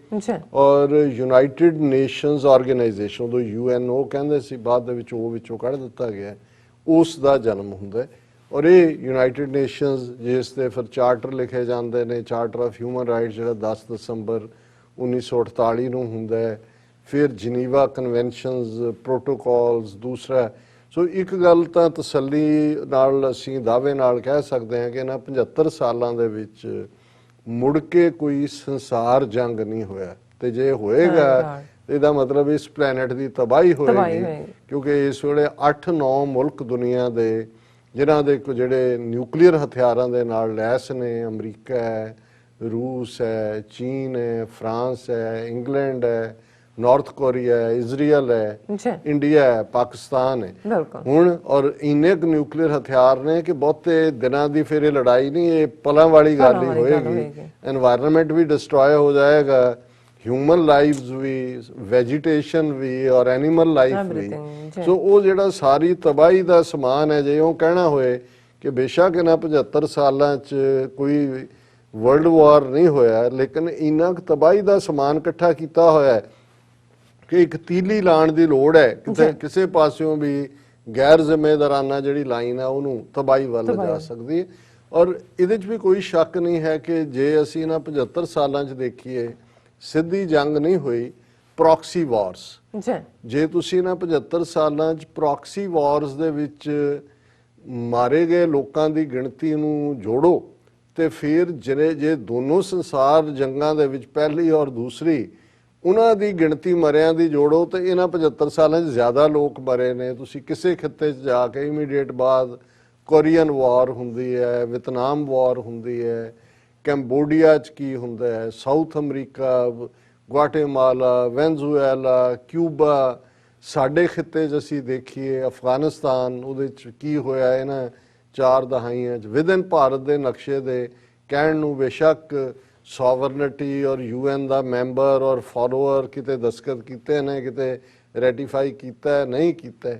ਔਰ ਯੂਨਾਈਟਿਡ ਨੇਸ਼ਨਸ ਆਰਗੇਨਾਈਜੇਸ਼ਨ, ਉਦੋਂ UN ਉਹ ਕਹਿੰਦੇ ਸੀ, ਬਾਅਦ ਦੇ ਵਿੱਚ ਉਹ ਵਿੱਚੋਂ ਕੱਢ ਦਿੱਤਾ ਗਿਆ, ਉਸ ਦਾ ਜਨਮ ਹੁੰਦਾ ਹੈ। ਔਰ ਇਹ ਯੂਨਾਈਟਿਡ ਨੇਸ਼ਨਸ ਜਿਸ ਦੇ ਫਿਰ ਚਾਰਟਰ ਲਿਖੇ ਜਾਂਦੇ ਨੇ, ਚਾਰਟਰ ਆਫ ਹਿਊਮਨ ਰਾਈਟਸ ਜਿਹੜਾ 10 ਦਸੰਬਰ 1948 ਨੂੰ ਹੁੰਦਾ ਹੈ, ਫਿਰ ਜਨੀਵਾ ਕਨਵੈਨਸ਼ਨਸ, ਪ੍ਰੋਟੋਕਾਲਸ ਦੂਸਰਾ। ਸੋ ਇੱਕ ਗੱਲ ਤਾਂ ਤਸੱਲੀ ਨਾਲ ਅਸੀਂ ਦਾਅਵੇ ਨਾਲ ਕਹਿ ਸਕਦੇ ਹਾਂ ਕਿ ਇਹਨਾਂ 75 ਸਾਲਾਂ ਦੇ ਵਿੱਚ ਮੁੜ ਕੇ ਕੋਈ ਸੰਸਾਰ ਜੰਗ ਨਹੀਂ ਹੋਇਆ, ਤੇ ਜੇ ਹੋਏਗਾ ਇਹਦਾ ਮਤਲਬ ਇਸ ਪਲੈਨਟ ਦੀ ਤਬਾਹੀ ਹੋਏਗੀ, ਕਿਉਂਕਿ ਇਸ ਵੇਲੇ 8-9 ਮੁਲਕ ਦੁਨੀਆ ਦੇ ਜਿਨ੍ਹਾਂ ਦੇ ਜਿਹੜੇ ਨਿਊਕਲੀਅਰ ਹਥਿਆਰਾਂ ਦੇ ਨਾਲ ਲੈਸ ਨੇ, ਅਮਰੀਕਾ ਹੈ, ਰੂਸ ਹੈ, ਚੀਨ ਹੈ, ਫਰਾਂਸ ਹੈ, ਇੰਗਲੈਂਡ ਹੈ, ਨਾਰਥ ਕੋਰੀਆ ਹੈ, ਇਜ਼ਰਾਈਲ ਹੈ, ਇੰਡੀਆ ਹੈ, ਪਾਕਿਸਤਾਨ ਹੈ ਹੁਣ, ਔਰ ਇੰਨੇ ਕੁ ਨਿਊਕਲੀਅਰ ਹਥਿਆਰ ਨੇ ਕਿ ਬਹੁਤੇ ਦਿਨਾਂ ਦੀ ਫਿਰ ਇਹ ਲੜਾਈ ਨਹੀਂ, ਇਹ ਪਲਾਂ ਵਾਲੀ ਗੱਲ ਹੀ ਹੋਏਗੀ। ਐਨਵਾਇਰਨਮੈਂਟ ਵੀ ਡਿਸਟਰੋਏ ਹੋ ਜਾਏਗਾ, ਹਿਊਮਨ ਲਾਈਵਸ ਵੀ, ਵੈਜੀਟੇਸ਼ਨ ਵੀ ਔਰ ਐਨੀਮਲ ਲਾਈਫ ਵੀ। ਸੋ ਉਹ ਜਿਹੜਾ ਸਾਰੀ ਤਬਾਹੀ ਦਾ ਸਮਾਨ ਹੈ, ਜੇ ਉਹ ਕਹਿਣਾ ਹੋਏ ਕਿ ਬੇਸ਼ੱਕ ਇਹਨਾਂ 75 ਸਾਲਾਂ 'ਚ ਕੋਈ ਵਰਲਡ ਵਾਰ ਨਹੀਂ ਹੋਇਆ, ਲੇਕਿਨ ਇੰਨਾ ਕੁ ਤਬਾਹੀ ਦਾ ਸਮਾਨ ਇਕੱਠਾ ਕੀਤਾ ਹੋਇਆ ਹੈ ਕਿ ਇੱਕ ਤੀਲੀ ਲਾਉਣ ਦੀ ਲੋੜ ਹੈ, ਕਿਸੇ ਪਾਸਿਓਂ ਵੀ ਗੈਰ ਜ਼ਿੰਮੇਦਾਰਾਨਾ ਜਿਹੜੀ ਲਾਈਨ ਹੈ ਉਹਨੂੰ ਤਬਾਹੀ ਵੱਲ ਜਾ ਸਕਦੀ ਹੈ। ਔਰ ਇਹਦੇ 'ਚ ਵੀ ਕੋਈ ਸ਼ੱਕ ਨਹੀਂ ਹੈ ਕਿ ਜੇ ਅਸੀਂ ਇਹਨਾਂ 75 ਸਾਲਾਂ 'ਚ ਦੇਖੀਏ, ਸਿੱਧੀ ਜੰਗ ਨਹੀਂ ਹੋਈ, ਪ੍ਰੌਕਸੀ ਵਾਰਸ। ਜੇ ਤੁਸੀਂ ਇਹਨਾਂ 75 ਸਾਲਾਂ 'ਚ ਪ੍ਰੌਕਸੀ ਵਾਰਸ ਦੇ ਵਿੱਚ ਮਾਰੇ ਗਏ ਲੋਕਾਂ ਦੀ ਗਿਣਤੀ ਨੂੰ ਜੋੜੋ, ਤੇ ਫਿਰ ਜੇ ਦੋਨੋਂ ਸੰਸਾਰ ਜੰਗਾਂ ਦੇ ਵਿੱਚ ਪਹਿਲੀ ਔਰ ਦੂਸਰੀ ਉਹਨਾਂ ਦੀ ਗਿਣਤੀ ਮਰਿਆਂ ਦੀ ਜੋੜੋ, ਤੇ ਇਹਨਾਂ 75 ਸਾਲਾਂ 'ਚ ਜ਼ਿਆਦਾ ਲੋਕ ਮਰੇ ਨੇ। ਤੁਸੀਂ ਕਿਸੇ ਖਿੱਤੇ 'ਚ ਜਾ ਕੇ ਇਮੀਡੀਏਟ ਬਾਅਦ ਕੋਰੀਅਨ ਵਾਰ ਹੁੰਦੀ ਹੈ, ਵਿਤਨਾਮ ਵਾਰ ਹੁੰਦੀ ਹੈ, ਕੰਬੋਡੀਆ 'ਚ ਕੀ ਹੁੰਦਾ ਹੈ, south America, Guatemala, Venezuela, Cuba, ਸਾਡੇ ਖਿੱਤੇ 'ਚ ਅਸੀਂ ਦੇਖੀਏ ਅਫਗਾਨਿਸਤਾਨ, ਉਹਦੇ 'ਚ ਕੀ ਹੋਇਆ ਇਹਨਾਂ 4 ਦਹਾਈਆਂ 'ਚ। ਵਿਦਨ ਭਾਰਤ ਦੇ ਨਕਸ਼ੇ ਦੇ ਕਹਿਣ ਨੂੰ ਬੇਸ਼ੱਕ ਸੋਵਰਨਿਟੀ ਔਰ UN ਦਾ ਮੈਂਬਰ ਔਰ ਫਾਲੋਅਰ ਕਿਤੇ ਦਸਤਖਤ ਕੀਤੇ ਨੇ, ਕਿਤੇ ਰੈਟੀਫਾਈ ਕੀਤਾ ਨਹੀਂ ਕੀਤਾ,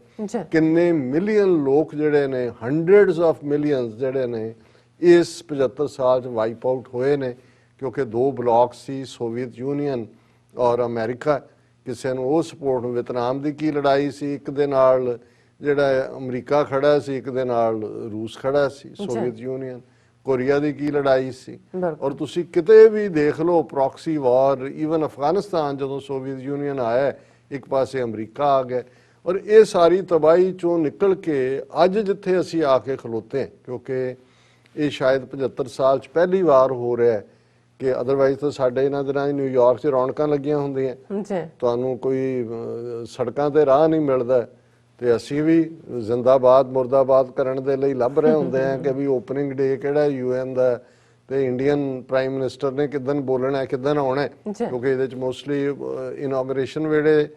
ਕਿੰਨੇ ਮਿਲੀਅਨ ਲੋਕ ਜਿਹੜੇ ਨੇ, ਹੰਡਰਡਸ ਆਫ ਮਿਲੀਅਨਸ ਜਿਹੜੇ ਨੇ ਇਸ 75 ਸਾਲ 'ਚ ਵਾਈਪ ਆਊਟ ਹੋਏ ਨੇ, ਕਿਉਂਕਿ 2 ਬਲਾਕ ਸੀ, ਸੋਵੀਅਤ ਯੂਨੀਅਨ ਔਰ ਅਮਰੀਕਾ। ਕਿਸੇ ਨੂੰ ਉਹ ਸਪੋਰਟ, ਵਿਤਨਾਮ ਦੀ ਕੀ ਲੜਾਈ ਸੀ, ਇੱਕ ਦੇ ਨਾਲ ਜਿਹੜਾ ਅਮਰੀਕਾ ਖੜਾ ਸੀ, ਇੱਕ ਦੇ ਨਾਲ ਰੂਸ ਖੜਾ ਸੀ, ਸੋਵੀਅਤ ਯੂਨੀਅਨ। ਕੋਰੀਆ ਦੀ ਕੀ ਲੜਾਈ ਸੀ, ਔਰ ਤੁਸੀਂ ਕਿਤੇ ਵੀ ਦੇਖ ਲਓ ਪ੍ਰੌਕਸੀ ਵਾਰ। ਈਵਨ ਅਫਗਾਨਿਸਤਾਨ ਜਦੋਂ ਸੋਵੀਅਤ ਯੂਨੀਅਨ ਆਇਆ, ਇੱਕ ਪਾਸੇ ਅਮਰੀਕਾ ਆ ਗਿਆ। ਔਰ ਇਹ ਸਾਰੀ ਤਬਾਹੀ ਚੋਂ ਨਿਕਲ ਕੇ ਅੱਜ ਜਿੱਥੇ ਅਸੀਂ ਆ ਕੇ ਖਲੋਤੇ, ਕਿਉਂਕਿ ਇਹ ਸ਼ਾਇਦ 75 ਸਾਲ 'ਚ ਪਹਿਲੀ ਵਾਰ ਹੋ ਰਿਹਾ ਕਿ ਅਦਰਵਾਈਜ਼ ਤਾਂ ਸਾਡੇ ਇਹਨਾਂ ਦਿਨਾਂ ਨਿਊਯਾਰਕ 'ਚ ਰੌਣਕਾਂ ਲੱਗੀਆਂ ਹੁੰਦੀਆਂ, ਤੁਹਾਨੂੰ ਕੋਈ ਸੜਕਾਂ ਤੇ ਰਾਹ ਨਹੀਂ ਮਿਲਦਾ, ਤੇ ਅਸੀਂ ਵੀ ਜ਼ਿੰਦਾਬਾਦ ਮੁਰਦਾਬਾਦ ਕਰਨ ਦੇ ਲਈ ਲੱਭ ਰਹੇ ਹੁੰਦੇ ਆ ਕਿ ਵੀ ਓਪਨਿੰਗ ਡੇ ਕਿਹੜਾ UN ਦਾ, ਤੇ ਇੰਡੀਅਨ ਪ੍ਰਾਈਮ ਮਿਨਿਸਟਰ ਨੇ ਕਿੱਦਣ ਬੋਲਣਾ, ਕਿੱਦਣ ਆਉਣਾ, ਕਿਉਂਕਿ ਇਹਦੇ 'ਚ ਮੋਸਟਲੀ ਇਨੋਗ੍ਰੇਸ਼ਨ ਵੇਲੇ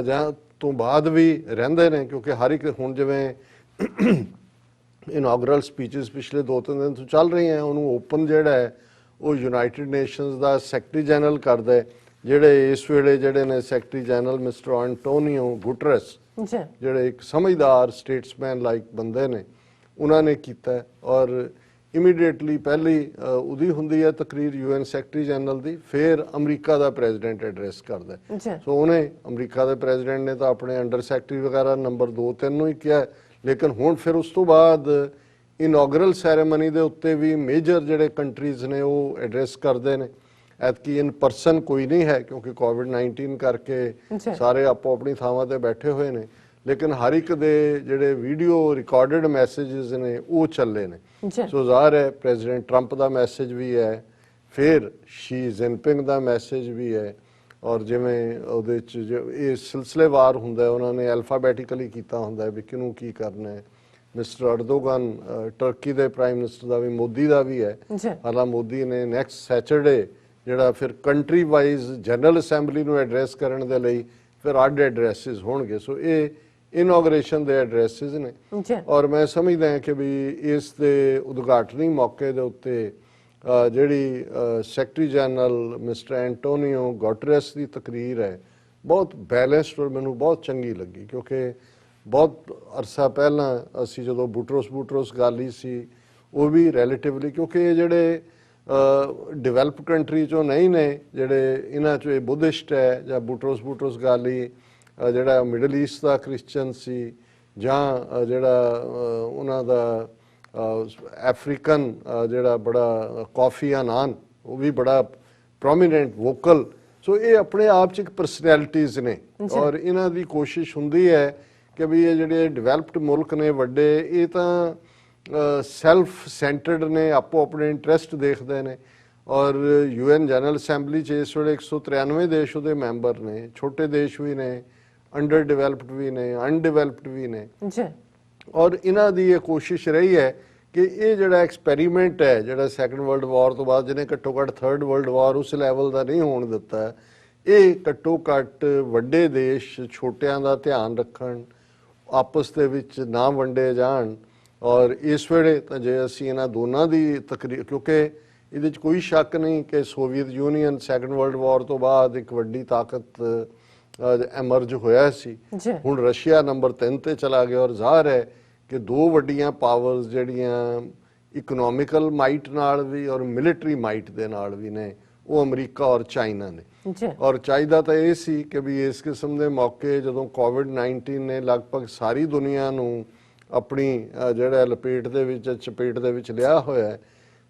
ਜਾਂ ਤੋਂ ਬਾਅਦ ਵੀ ਰਹਿੰਦੇ ਨੇ, ਕਿਉਂਕਿ ਹਰ ਇੱਕ ਹੁਣ ਜਿਵੇਂ ਇਨੋਗਰਲ ਸਪੀਚਸ ਪਿਛਲੇ 2-3 ਦਿਨ ਤੋਂ ਚੱਲ ਰਹੀਆਂ, ਉਹਨੂੰ ਓਪਨ ਜਿਹੜਾ ਹੈ ਉਹ ਯੂਨਾਈਟਿਡ ਨੇਸ਼ਨਸ ਦਾ ਸੈਕਟਰੀ ਜਨਰਲ ਕਰਦਾ ਹੈ, ਜਿਹੜੇ ਇਸ ਵੇਲੇ ਜਿਹੜੇ ਨੇ ਸੈਕਟਰੀ ਜਨਰਲ ਮਿਸਟਰ ਐਂਟੋਨੀਓ ਗੁਟਰਸ, ਜਿਹੜੇ ਇੱਕ ਸਮਝਦਾਰ ਸਟੇਟਸਮੈਨ ਲਾਈਕ ਬੰਦੇ ਨੇ, ਉਹਨਾਂ ਨੇ ਕੀਤਾ। ਔਰ ਇਮੀਡੀਏਟਲੀ ਪਹਿਲੀ ਉਹਦੀ ਹੁੰਦੀ ਹੈ ਤਕਰੀਰ UN ਸੈਕਟਰੀ ਜਨਰਲ ਦੀ, ਫਿਰ ਅਮਰੀਕਾ ਦਾ ਪ੍ਰੈਜ਼ੀਡੈਂਟ ਐਡਰੈਸ ਕਰਦਾ। ਸੋ ਉਹਨੇ ਅਮਰੀਕਾ ਦੇ ਪ੍ਰੈਜ਼ੀਡੈਂਟ ਨੇ ਤਾਂ ਆਪਣੇ ਅੰਡਰ ਸੈਕਟਰੀ ਵਗੈਰਾ ਨੰਬਰ 2-3 ਨੂੰ ਹੀ ਕਿਹਾ, ਲੇਕਿਨ ਹੁਣ ਫਿਰ ਉਸ ਤੋਂ ਬਾਅਦ ਇਨੋਗਰਲ ਸੈਰੇਮਨੀ ਦੇ ਉੱਤੇ ਵੀ ਮੇਜਰ ਜਿਹੜੇ ਕੰਟਰੀਜ਼ ਨੇ ਉਹ ਐਡਰੈਸ ਕਰਦੇ ਨੇ। ਐਤਕੀ ਇਨ ਪਰਸਨ ਕੋਈ ਨਹੀਂ ਹੈ, ਕਿਉਂਕਿ ਕੋਵਿਡ-19 ਕਰਕੇ ਸਾਰੇ ਆਪੋ ਆਪਣੀ ਥਾਵਾਂ ਤੇ ਬੈਠੇ ਹੋਏ ਨੇ, ਲੇਕਿਨ ਹਰ ਇੱਕ ਦੇ ਜਿਹੜੇ ਵੀਡੀਓ ਰਿਕਾਰਡਡ ਮੈਸੇजेस ਨੇ ਉਹ ਚੱਲੇ ਨੇ। ਸੋ ਜ਼ਾਹਰ ਹੈ ਪ੍ਰੈਜ਼ੀਡੈਂਟ ਟਰੰਪ ਦਾ ਮੈਸੇਜ ਵੀ ਹੈ, ਫਿਰ ਸ਼ੀ ਜਿਨਪਿੰਗ ਦਾ ਮੈਸੇਜ ਵੀ ਹੈ, ਔਰ ਜਿਵੇਂ ਉਹਦੇ 'ਚ ਇਹ ਸਿਲਸਿਲੇਵਾਰ ਹੁੰਦਾ, ਉਹਨਾਂ ਨੇ ਐਲਫਾਬੈਟਿਕਲੀ ਕੀਤਾ ਹੁੰਦਾ ਵੀ ਕਿਹਨੂੰ ਕੀ ਕਰਨਾ ਹੈ। ਮਿਸਟਰ ਅਰਦੋਗਨ ਟਰਕੀ ਦੇ ਪ੍ਰਾਈਮ ਮਿਨਿਸਟਰ ਦਾ ਵੀ, ਮੋਦੀ ਦਾ ਵੀ ਹੈ। ਹਾਲਾਂ ਮੋਦੀ ਨੇ ਨੈਕਸਟ ਸੈਚਰਡੇ ਜਿਹੜਾ ਫਿਰ ਕੰਟਰੀ ਵਾਈਜ਼ ਜਨਰਲ ਅਸੈਂਬਲੀ ਨੂੰ ਐਡਰੈਸ ਕਰਨ ਦੇ ਲਈ ਫਿਰ ਅੱਡ ਐਡਰੈਸਿਸ ਹੋਣਗੇ। ਸੋ ਇਹ ਇਨੋਗ੍ਰੇਸ਼ਨ ਦੇ ਐਡਰੈਸਿਸ ਨੇ, ਔਰ ਮੈਂ ਸਮਝਦਾ ਹਾਂ ਕਿ ਵੀ ਇਸ ਦੇ ਉਦਘਾਟਨੀ ਮੌਕੇ ਦੇ ਉੱਤੇ ਜਿਹੜੀ ਸੈਕਟਰੀ ਜਨਰਲ ਮਿਸਟਰ ਐਂਟੋਨੀਓ ਗੁਟਰਸ ਦੀ ਤਕਰੀਰ ਹੈ, ਬਹੁਤ ਬੈਲੈਂਸਡ ਔਰ ਮੈਨੂੰ ਬਹੁਤ ਚੰਗੀ ਲੱਗੀ, ਕਿਉਂਕਿ ਬਹੁਤ ਅਰਸਾ ਪਹਿਲਾਂ ਅਸੀਂ ਜਦੋਂ ਬੁਟਰੋਸ ਗਾਲੀ ਸੀ, ਉਹ ਵੀ ਰਿਲੇਟਿਵਲੀ, ਕਿਉਂਕਿ ਇਹ ਜਿਹੜੇ ਡਿਵੈਲਪ ਕੰਟਰੀ 'ਚੋਂ ਨਹੀਂ ਨੇ, ਜਿਹੜੇ ਇਹਨਾਂ 'ਚੋਂ ਇਹ ਬੁੱਧਿਸਟ ਹੈ, ਜਾਂ ਬੁਟਰੋਸ ਗਾਲੀ ਜਿਹੜਾ ਮਿਡਲ ਈਸਟ ਦਾ ਕ੍ਰਿਸਚਨ ਸੀ, ਜਾਂ ਜਿਹੜਾ ਉਹਨਾਂ ਦਾ ਅਫਰੀਕਨ ਜਿਹੜਾ ਬੜਾ ਕਾਫੀ ਅਨਾਨ ਉਹ ਵੀ ਬੜਾ ਪ੍ਰੋਮੀਨੈਂਟ ਵੋਕਲ। ਸੋ ਇਹ ਆਪਣੇ ਆਪ 'ਚ ਇੱਕ ਪਰਸਨੈਲਿਟੀਜ਼ ਨੇ ਔਰ ਇਹਨਾਂ ਦੀ ਕੋਸ਼ਿਸ਼ ਹੁੰਦੀ ਹੈ ਕਿ ਵੀ ਇਹ ਜਿਹੜੇ ਡਿਵੈਲਪਡ ਮੁਲਕ ਨੇ ਵੱਡੇ, ਇਹ ਤਾਂ ਸੈਲਫ ਸੈਂਟਰਡ ਨੇ, ਆਪੋ ਆਪਣੇ ਇੰਟਰਸਟ ਦੇਖਦੇ ਨੇ। ਔਰ UN ਜਨਰਲ ਅਸੈਂਬਲੀ 'ਚ ਇਸ ਵੇਲੇ 193 ਦੇਸ਼ ਉਹਦੇ ਮੈਂਬਰ ਨੇ, ਛੋਟੇ ਦੇਸ਼ ਵੀ ਨੇ, ਅੰਡਰ ਡਿਵੈਲਪਡ ਵੀ ਨੇ, ਅਨਡਿਵੈਲਪਡ ਵੀ ਨੇ। ਔਰ ਇਹਨਾਂ ਦੀ ਇਹ ਕੋਸ਼ਿਸ਼ ਰਹੀ ਹੈ ਕਿ ਇਹ ਜਿਹੜਾ ਐਕਸਪੈਰੀਮੈਂਟ ਹੈ ਜਿਹੜਾ ਸੈਕੰਡ ਵਰਲਡ ਵਾਰ ਤੋਂ ਬਾਅਦ ਜਿਹਨੇ ਘੱਟੋ ਘੱਟ ਥਰਡ ਵਰਲਡ ਵਾਰ ਉਸ ਲੈਵਲ ਦਾ ਨਹੀਂ ਹੋਣ ਦਿੱਤਾ, ਇਹ ਘੱਟੋ ਘੱਟ ਵੱਡੇ ਦੇਸ਼ ਛੋਟਿਆਂ ਦਾ ਧਿਆਨ ਰੱਖਣ, ਆਪਸ ਦੇ ਵਿੱਚ ਨਾ ਵੰਡੇ ਜਾਣ। ਔਰ ਇਸ ਵੇਲੇ ਤਾਂ ਜੇ ਅਸੀਂ ਇਹਨਾਂ ਦੋਨਾਂ ਦੀ ਤਕਰੀਰ, ਕਿਉਂਕਿ ਇਹਦੇ 'ਚ ਕੋਈ ਸ਼ੱਕ ਨਹੀਂ ਕਿ Soviet Union second world war ਤੋਂ ਬਾਅਦ ਇੱਕ ਵੱਡੀ ਤਾਕਤ ਐਮਰਜ ਹੋਇਆ ਸੀ, ਹੁਣ ਰਸ਼ੀਆ ਨੰਬਰ 3 ਤੇ ਚਲਾ ਗਿਆ। ਔਰ ਜ਼ਾਹਰ ਹੈ ਕਿ ਦੋ ਵੱਡੀਆਂ ਪਾਵਰਸ ਜਿਹੜੀਆਂ ਇਕਨੋਮਿਕਲ ਮਾਈਟ ਨਾਲ ਵੀ ਔਰ ਮਿਲਟਰੀ ਮਾਈਟ ਦੇ ਨਾਲ ਵੀ ਨੇ, ਉਹ ਅਮਰੀਕਾ ਔਰ ਚਾਈਨਾ ਨੇ। ਔਰ ਚਾਹੀਦਾ ਤਾਂ ਇਹ ਸੀ ਕਿ ਵੀ ਇਸ ਕਿਸਮ ਦੇ ਮੌਕੇ ਜਦੋਂ ਕੋਵਿਡ-19 ਨੇ ਲਗਭਗ ਸਾਰੀ ਦੁਨੀਆ ਨੂੰ ਆਪਣੀ ਜਿਹੜਾ ਚਪੇਟ ਦੇ ਵਿੱਚ ਲਿਆ ਹੋਇਆ,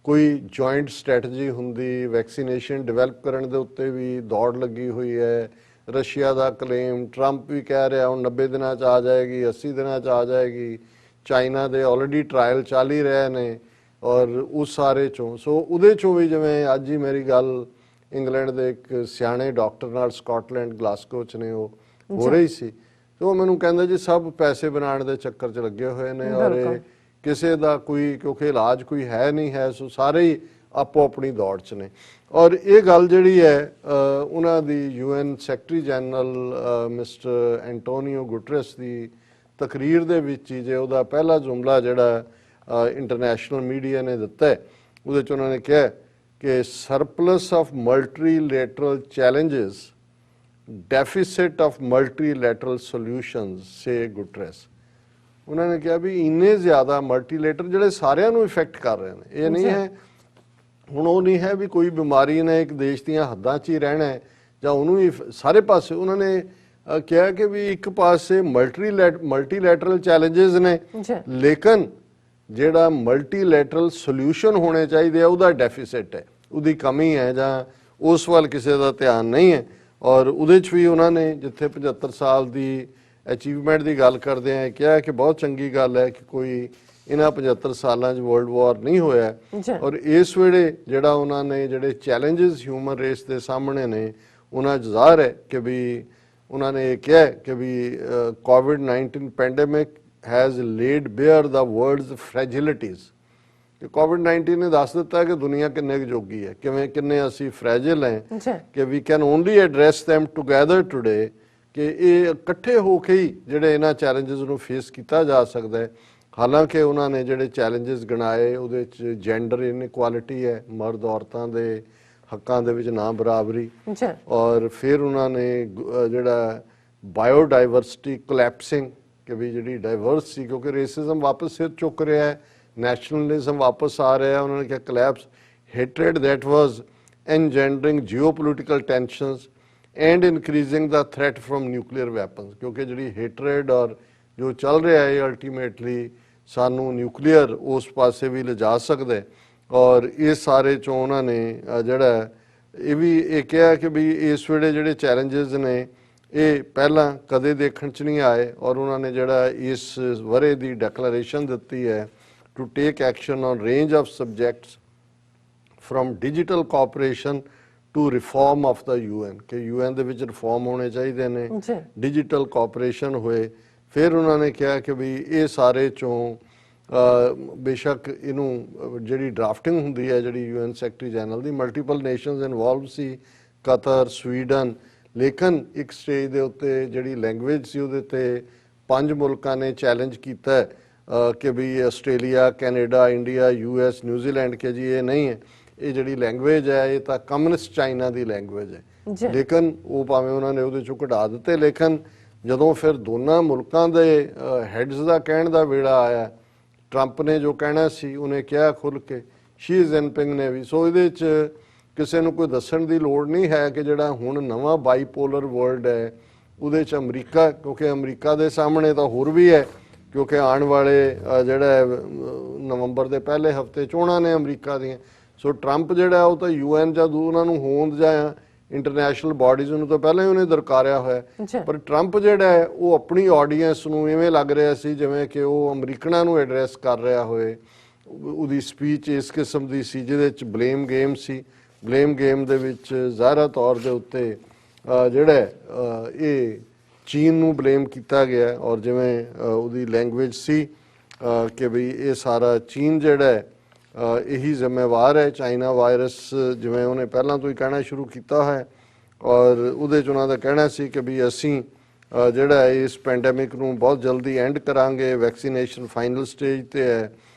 ਕੋਈ ਜੁਆਇੰਟ ਸਟ੍ਰੈਟਜੀ ਹੁੰਦੀ, ਵੈਕਸੀਨੇਸ਼ਨ ਡਿਵੈਲਪ ਕਰਨ ਦੇ ਉੱਤੇ ਵੀ ਦੌੜ ਲੱਗੀ ਹੋਈ ਹੈ। ਰਸ਼ੀਆ ਦਾ ਕਲੇਮ, ਟਰੰਪ ਵੀ ਕਹਿ ਰਿਹਾ ਹੁਣ 90 ਦਿਨਾਂ 'ਚ ਆ ਜਾਏਗੀ, 80 ਦਿਨਾਂ 'ਚ ਆ ਜਾਏਗੀ। ਚਾਈਨਾ ਦੇ ਆਲਰੇਡੀ ਟਰਾਇਲ ਚੱਲ ਹੀ ਰਹੇ ਨੇ ਔਰ ਉਸ ਸਾਰੇ ਚੋਂ ਉਹਦੇ ਚੋਂ ਵੀ ਜਿਵੇਂ ਅੱਜ ਹੀ ਮੇਰੀ ਗੱਲ ਇੰਗਲੈਂਡ ਦੇ ਇੱਕ ਸਿਆਣੇ ਡਾਕਟਰ ਨਾਲ ਸਕਾਟਲੈਂਡ ਗਲਾਸਗੋ 'ਚ ਨੇ ਉਹ ਹੋ ਰਹੀ ਸੀ, ਤੇ ਉਹ ਮੈਨੂੰ ਕਹਿੰਦਾ ਜੀ ਸਭ ਪੈਸੇ ਬਣਾਉਣ ਦੇ ਚੱਕਰ 'ਚ ਲੱਗੇ ਹੋਏ ਨੇ ਔਰ ਕਿਸੇ ਦਾ ਕੋਈ, ਕਿਉਂਕਿ ਇਲਾਜ ਕੋਈ ਹੈ ਨਹੀਂ ਹੈ, ਸੋ ਸਾਰੇ ਹੀ ਆਪੋ ਆਪਣੀ ਦੌੜ 'ਚ ਨੇ। ਔਰ ਇਹ ਗੱਲ ਜਿਹੜੀ ਹੈ ਉਹਨਾਂ ਦੀ UN secretary general mister Antonio Guterres ਦੀ ਤਕਰੀਰ ਦੇ ਵਿੱਚ ਹੀ, ਜੇ ਉਹਦਾ ਪਹਿਲਾ ਜੁਮਲਾ ਜਿਹੜਾ ਇੰਟਰਨੈਸ਼ਨਲ ਮੀਡੀਆ ਨੇ ਦਿੱਤਾ, ਉਹਦੇ 'ਚ ਉਹਨਾਂ ਨੇ ਕਿਹਾ ਕਿ surplus of multilateral challenges, deficit of multilateral solutions, says Guterres. ਉਹਨਾਂ ਨੇ ਕਿਹਾ ਵੀ ਇੰਨੇ ਜ਼ਿਆਦਾ ਮਲਟੀਲੇਟਰ ਜਿਹੜੇ ਸਾਰਿਆਂ ਨੂੰ ਇਫੈਕਟ ਕਰ ਰਹੇ ਨੇ, ਇਹ ਨਹੀਂ ਹੈ ਹੁਣ ਉਹ ਨਹੀਂ ਹੈ ਵੀ ਕੋਈ ਬਿਮਾਰੀ ਨੇ ਇੱਕ ਦੇਸ਼ ਦੀਆਂ ਹੱਦਾਂ 'ਚ ਹੀ ਰਹਿਣਾ ਜਾਂ ਉਹਨੂੰ ਹੀ ਸਾਰੇ ਪਾਸੇ। ਉਹਨਾਂ ਨੇ ਕਿਹਾ ਕਿ ਵੀ ਇੱਕ ਪਾਸੇ ਮਲਟੀਲੈਟਰਲ ਚੈਲੰਜਸ ਨੇ, ਲੇਕਿਨ ਜਿਹੜਾ ਮਲਟੀਲੈਟਰਲ ਸੋਲਿਊਸ਼ਨ ਹੋਣੇ ਚਾਹੀਦੇ ਆ ਉਹਦਾ ਡੈਫਿਸਿਟ ਹੈ, ਉਹਦੀ ਕਮੀ ਹੈ ਜਾਂ ਉਸ ਵੱਲ ਕਿਸੇ ਦਾ ਧਿਆਨ ਨਹੀਂ ਹੈ। ਔਰ ਉਹਦੇ 'ਚ ਵੀ ਉਹਨਾਂ ਨੇ ਜਿੱਥੇ 75 ਸਾਲ ਦੀ ਅਚੀਵਮੈਂਟ ਦੀ ਗੱਲ ਕਰਦੇ ਆ, ਕਿਹਾ ਕਿ ਬਹੁਤ ਚੰਗੀ ਗੱਲ ਹੈ ਕਿ ਕੋਈ ਇਹਨਾਂ 75 ਸਾਲਾਂ 'ਚ ਵਰਲਡ ਵਾਰ ਨਹੀਂ ਹੋਇਆ। ਔਰ ਇਸ ਵੇਲੇ ਜਿਹੜਾ ਉਹਨਾਂ ਨੇ ਜਿਹੜੇ ਚੈਲੰਜਸ ਹਿਊਮਨ ਰੇਸ ਦੇ ਸਾਹਮਣੇ ਨੇ, ਉਹਨਾਂ 'ਚ ਜ਼ਾਹਰ ਹੈ ਕਿ ਵੀ ਉਹਨਾਂ ਨੇ ਇਹ ਕਿਹਾ ਕਿ ਵੀ ਕੋਵਿਡ-19 pandemic has laid bare the world's fragilities. ਕਿ ਕੋਵਿਡ-19 ਨੇ ਦੱਸ ਦਿੱਤਾ ਕਿ ਦੁਨੀਆ ਕਿੰਨੇ ਕੁ ਜੋਗੀ ਹੈ, ਕਿੰਨੇ ਅਸੀਂ ਫ੍ਰੈਜਲ ਹੈ, ਕਿ we can only address them together today, ਕਿ ਇਹ ਇਕੱਠੇ ਹੋ ਕੇ ਹੀ ਜਿਹੜੇ ਇਹਨਾਂ ਚੈਲੰਜਸ ਨੂੰ ਫੇਸ ਕੀਤਾ ਜਾ ਸਕਦਾ ਹੈ। ਹਾਲਾਂਕਿ ਉਹਨਾਂ ਨੇ ਜਿਹੜੇ ਚੈਲੰਜਸ ਗਿਣਾਏ ਉਹਦੇ 'ਚ ਜੈਂਡਰ ਇਨਇਕੁਆਲਿਟੀ ਹੈ, ਮਰਦ ਔਰਤਾਂ ਦੇ ਹੱਕਾਂ ਦੇ ਵਿੱਚ ਨਾ ਬਰਾਬਰੀ, ਔਰ ਫਿਰ ਉਹਨਾਂ ਨੇ ਜਿਹੜਾ ਬਾਇਓਡਾਇਵਰਸਿਟੀ ਕੋਲੈਪਸਿੰਗ, ਕਿ ਵੀ ਜਿਹੜੀ ਡਾਇਵਰਸ ਸੀ, ਕਿਉਂਕਿ ਰੇਸਿਜ਼ਮ ਵਾਪਸ ਸਿਰ ਚੁੱਕ ਰਿਹਾ ਹੈ, ਨੈਸ਼ਨਲਿਜ਼ਮ ਵਾਪਸ ਆ ਰਿਹਾ, ਉਹਨਾਂ ਨੇ ਕਿਹਾ collapse, hatred that was engendering geopolitical tensions and increasing the threat from nuclear weapons, ਕਿਉਂਕਿ ਜਿਹੜੀ ਹੇਟਰੇਡ ਔਰ ਜੋ ਚੱਲ ਰਿਹਾ ਹੈ ਅਲਟੀਮੇਟਲੀ ਸਾਨੂੰ ਨਿਊਕਲੀਅਰ ਉਸ ਪਾਸੇ ਵੀ ਲਿਜਾ ਸਕਦਾ ਹੈ। ਔਰ ਇਹ ਸਾਰੇ ਚੋਂ ਉਹਨਾਂ ਨੇ ਜਿਹੜਾ ਇਹ ਵੀ ਇਹ ਕਿਹਾ ਕਿ ਵੀ ਇਸ ਵੇਲੇ ਜਿਹੜੇ ਚੈਲੰਜਸ ਨੇ ਇਹ ਪਹਿਲਾਂ ਕਦੇ ਦੇਖਣ 'ਚ ਨਹੀਂ ਆਏ, ਔਰ ਉਹਨਾਂ ਨੇ ਜਿਹੜਾ ਇਸ ਵਰੇ ਦੀ ਡੈਕਲੇਰੇਸ਼ਨ ਦਿੱਤੀ ਹੈ to take action on range of subjects from digital cooperation to reform of the UN, ਕਿ UN ਦੇ ਵਿੱਚ ਰਿਫਾਰਮ ਹੋਣੇ ਚਾਹੀਦੇ ਨੇ, ਡਿਜੀਟਲ ਕੋਆਪਰੇਸ਼ਨ ਹੋਏ। ਫਿਰ ਉਹਨਾਂ ਨੇ ਕਿਹਾ ਕਿ ਵੀ ਇਹ ਸਾਰੇ ਚੋਂ ਬੇਸ਼ੱਕ ਇਹਨੂੰ ਜਿਹੜੀ ਡਰਾਫਟਿੰਗ ਹੁੰਦੀ ਹੈ ਜਿਹੜੀ UN ਸੈਕਟਰੀ ਜਨਰਲ ਦੀ, ਮਲਟੀਪਲ ਨੇਸ਼ਨਸ ਇਨਵੋਲਵ ਸੀ, ਕਤਰ, ਸਵੀਡਨ, ਲੇਕਿਨ ਇੱਕ ਸਟੇਜ ਦੇ ਉੱਤੇ ਜਿਹੜੀ ਲੈਂਗੁਏਜ ਸੀ ਉਹਦੇ ਤੇ 5 ਮੁਲਕਾਂ ਨੇ ਚੈਲੰਜ ਕੀਤਾ ਕਿ ਵੀ Australia, Canada, India, US, New Zealand, ਕਿ ਜੀ ਇਹ ਨਹੀਂ ਹੈ, ਇਹ ਜਿਹੜੀ ਲੈਂਗੁਏਜ ਹੈ ਇਹ ਤਾਂ ਕਮਿਊਨਿਸਟ ਚਾਈਨਾ ਦੀ ਲੈਂਗੁਏਜ ਹੈ। ਲੇਕਿਨ ਉਹ ਭਾਵੇਂ ਉਹਨਾਂ ਨੇ ਉਹਦੇ ਚੋਂ ਘਟਾ ਦਿੱਤੇ, ਲੇਕਿਨ ਜਦੋਂ ਫਿਰ ਦੋਨਾਂ ਮੁਲਕਾਂ ਦੇ ਹੈਡਸ ਦਾ ਕਹਿਣ ਦਾ ਵੇੜਾ ਆਇਆ, ਟਰੰਪ ਨੇ ਜੋ ਕਹਿਣਾ ਸੀ ਉਹਨੇ ਕਿਹਾ ਖੁੱਲ੍ਹ ਕੇ, ਸ਼ੀ ਜਿਨਪਿੰਗ ਨੇ ਵੀ। ਸੋ ਇਹਦੇ 'ਚ ਕਿਸੇ ਨੂੰ ਕੋਈ ਦੱਸਣ ਦੀ ਲੋੜ ਨਹੀਂ ਹੈ ਕਿ ਜਿਹੜਾ ਹੁਣ ਨਵਾਂ ਬਾਈਪੋਲਰ ਵਰਲਡ ਹੈ ਉਹਦੇ 'ਚ ਅਮਰੀਕਾ, ਕਿਉਂਕਿ ਅਮਰੀਕਾ ਦੇ ਸਾਹਮਣੇ ਤਾਂ ਹੋਰ ਵੀ ਹੈ ਕਿਉਂਕਿ ਆਉਣ ਵਾਲੇ ਜਿਹੜਾ ਨਵੰਬਰ ਦੇ ਪਹਿਲੇ ਹਫਤੇ ਚੋਣਾਂ ਨੇ ਅਮਰੀਕਾ ਦੀਆਂ। ਸੋ ਟਰੰਪ ਜਿਹੜਾ ਉਹ ਤਾਂ UN ਜਾਂ ਉਹਨਾਂ ਨੂੰ ਹੋਂਦ ਜਾਂ ਇੰਟਰਨੈਸ਼ਨਲ ਬਾਡੀਜ਼ ਨੂੰ ਤਾਂ ਪਹਿਲਾਂ ਹੀ ਉਹਨੇ ਦਰਕਾਰਿਆ ਹੋਇਆ, ਪਰ ਟਰੰਪ ਜਿਹੜਾ ਹੈ ਉਹ ਆਪਣੀ ਆਡੀਅנס ਨੂੰ ਇਵੇਂ ਲੱਗ ਰਿਹਾ ਸੀ ਜਿਵੇਂ ਕਿ ਉਹ ਅਮਰੀਕਨਾਂ ਨੂੰ ਐਡਰੈਸ ਕਰ ਰਿਹਾ ਹੋਏ। ਉਹਦੀ ਸਪੀਚ ਇਸ ਕਿਸਮ ਦੀ ਸੀ ਜਿਹਦੇ ਵਿੱਚ ਬਲੇਮ ਗੇਮ ਸੀ। ਬਲੇਮ ਗੇਮ ਦੇ ਵਿੱਚ ਜ਼ਾਹਰਾ ਤੌਰ ਦੇ ਉੱਤੇ ਜਿਹੜਾ ਇਹ ਚੀਨ ਨੂੰ ਬਲੇਮ ਕੀਤਾ ਗਿਆ, ਔਰ ਜਿਵੇਂ ਉਹਦੀ ਲੈਂਗੁਏਜ ਸੀ ਕਿ ਵੀ ਇਹ ਸਾਰਾ ਚੀਨ ਜਿਹੜਾ ਇਹੀ ਜ਼ਿੰਮੇਵਾਰ ਹੈ ਚਾਈਨਾ ਵਾਇਰਸ, ਜਿਵੇਂ ਉਹਨੇ ਪਹਿਲਾਂ ਤੋਂ ਹੀ ਕਹਿਣਾ ਸ਼ੁਰੂ ਕੀਤਾ ਹੈ। ਔਰ ਉਹਦੇ 'ਚ ਉਹਨਾਂ ਦਾ ਕਹਿਣਾ ਸੀ ਕਿ ਵੀ ਅਸੀਂ ਜਿਹੜਾ ਇਸ ਪੈਂਡੈਮਿਕ ਨੂੰ ਬਹੁਤ ਜਲਦੀ ਐਂਡ ਕਰਾਂਗੇ, ਵੈਕਸੀਨੇਸ਼ਨ ਫਾਈਨਲ ਸਟੇਜ ਤੇ ਹੈ।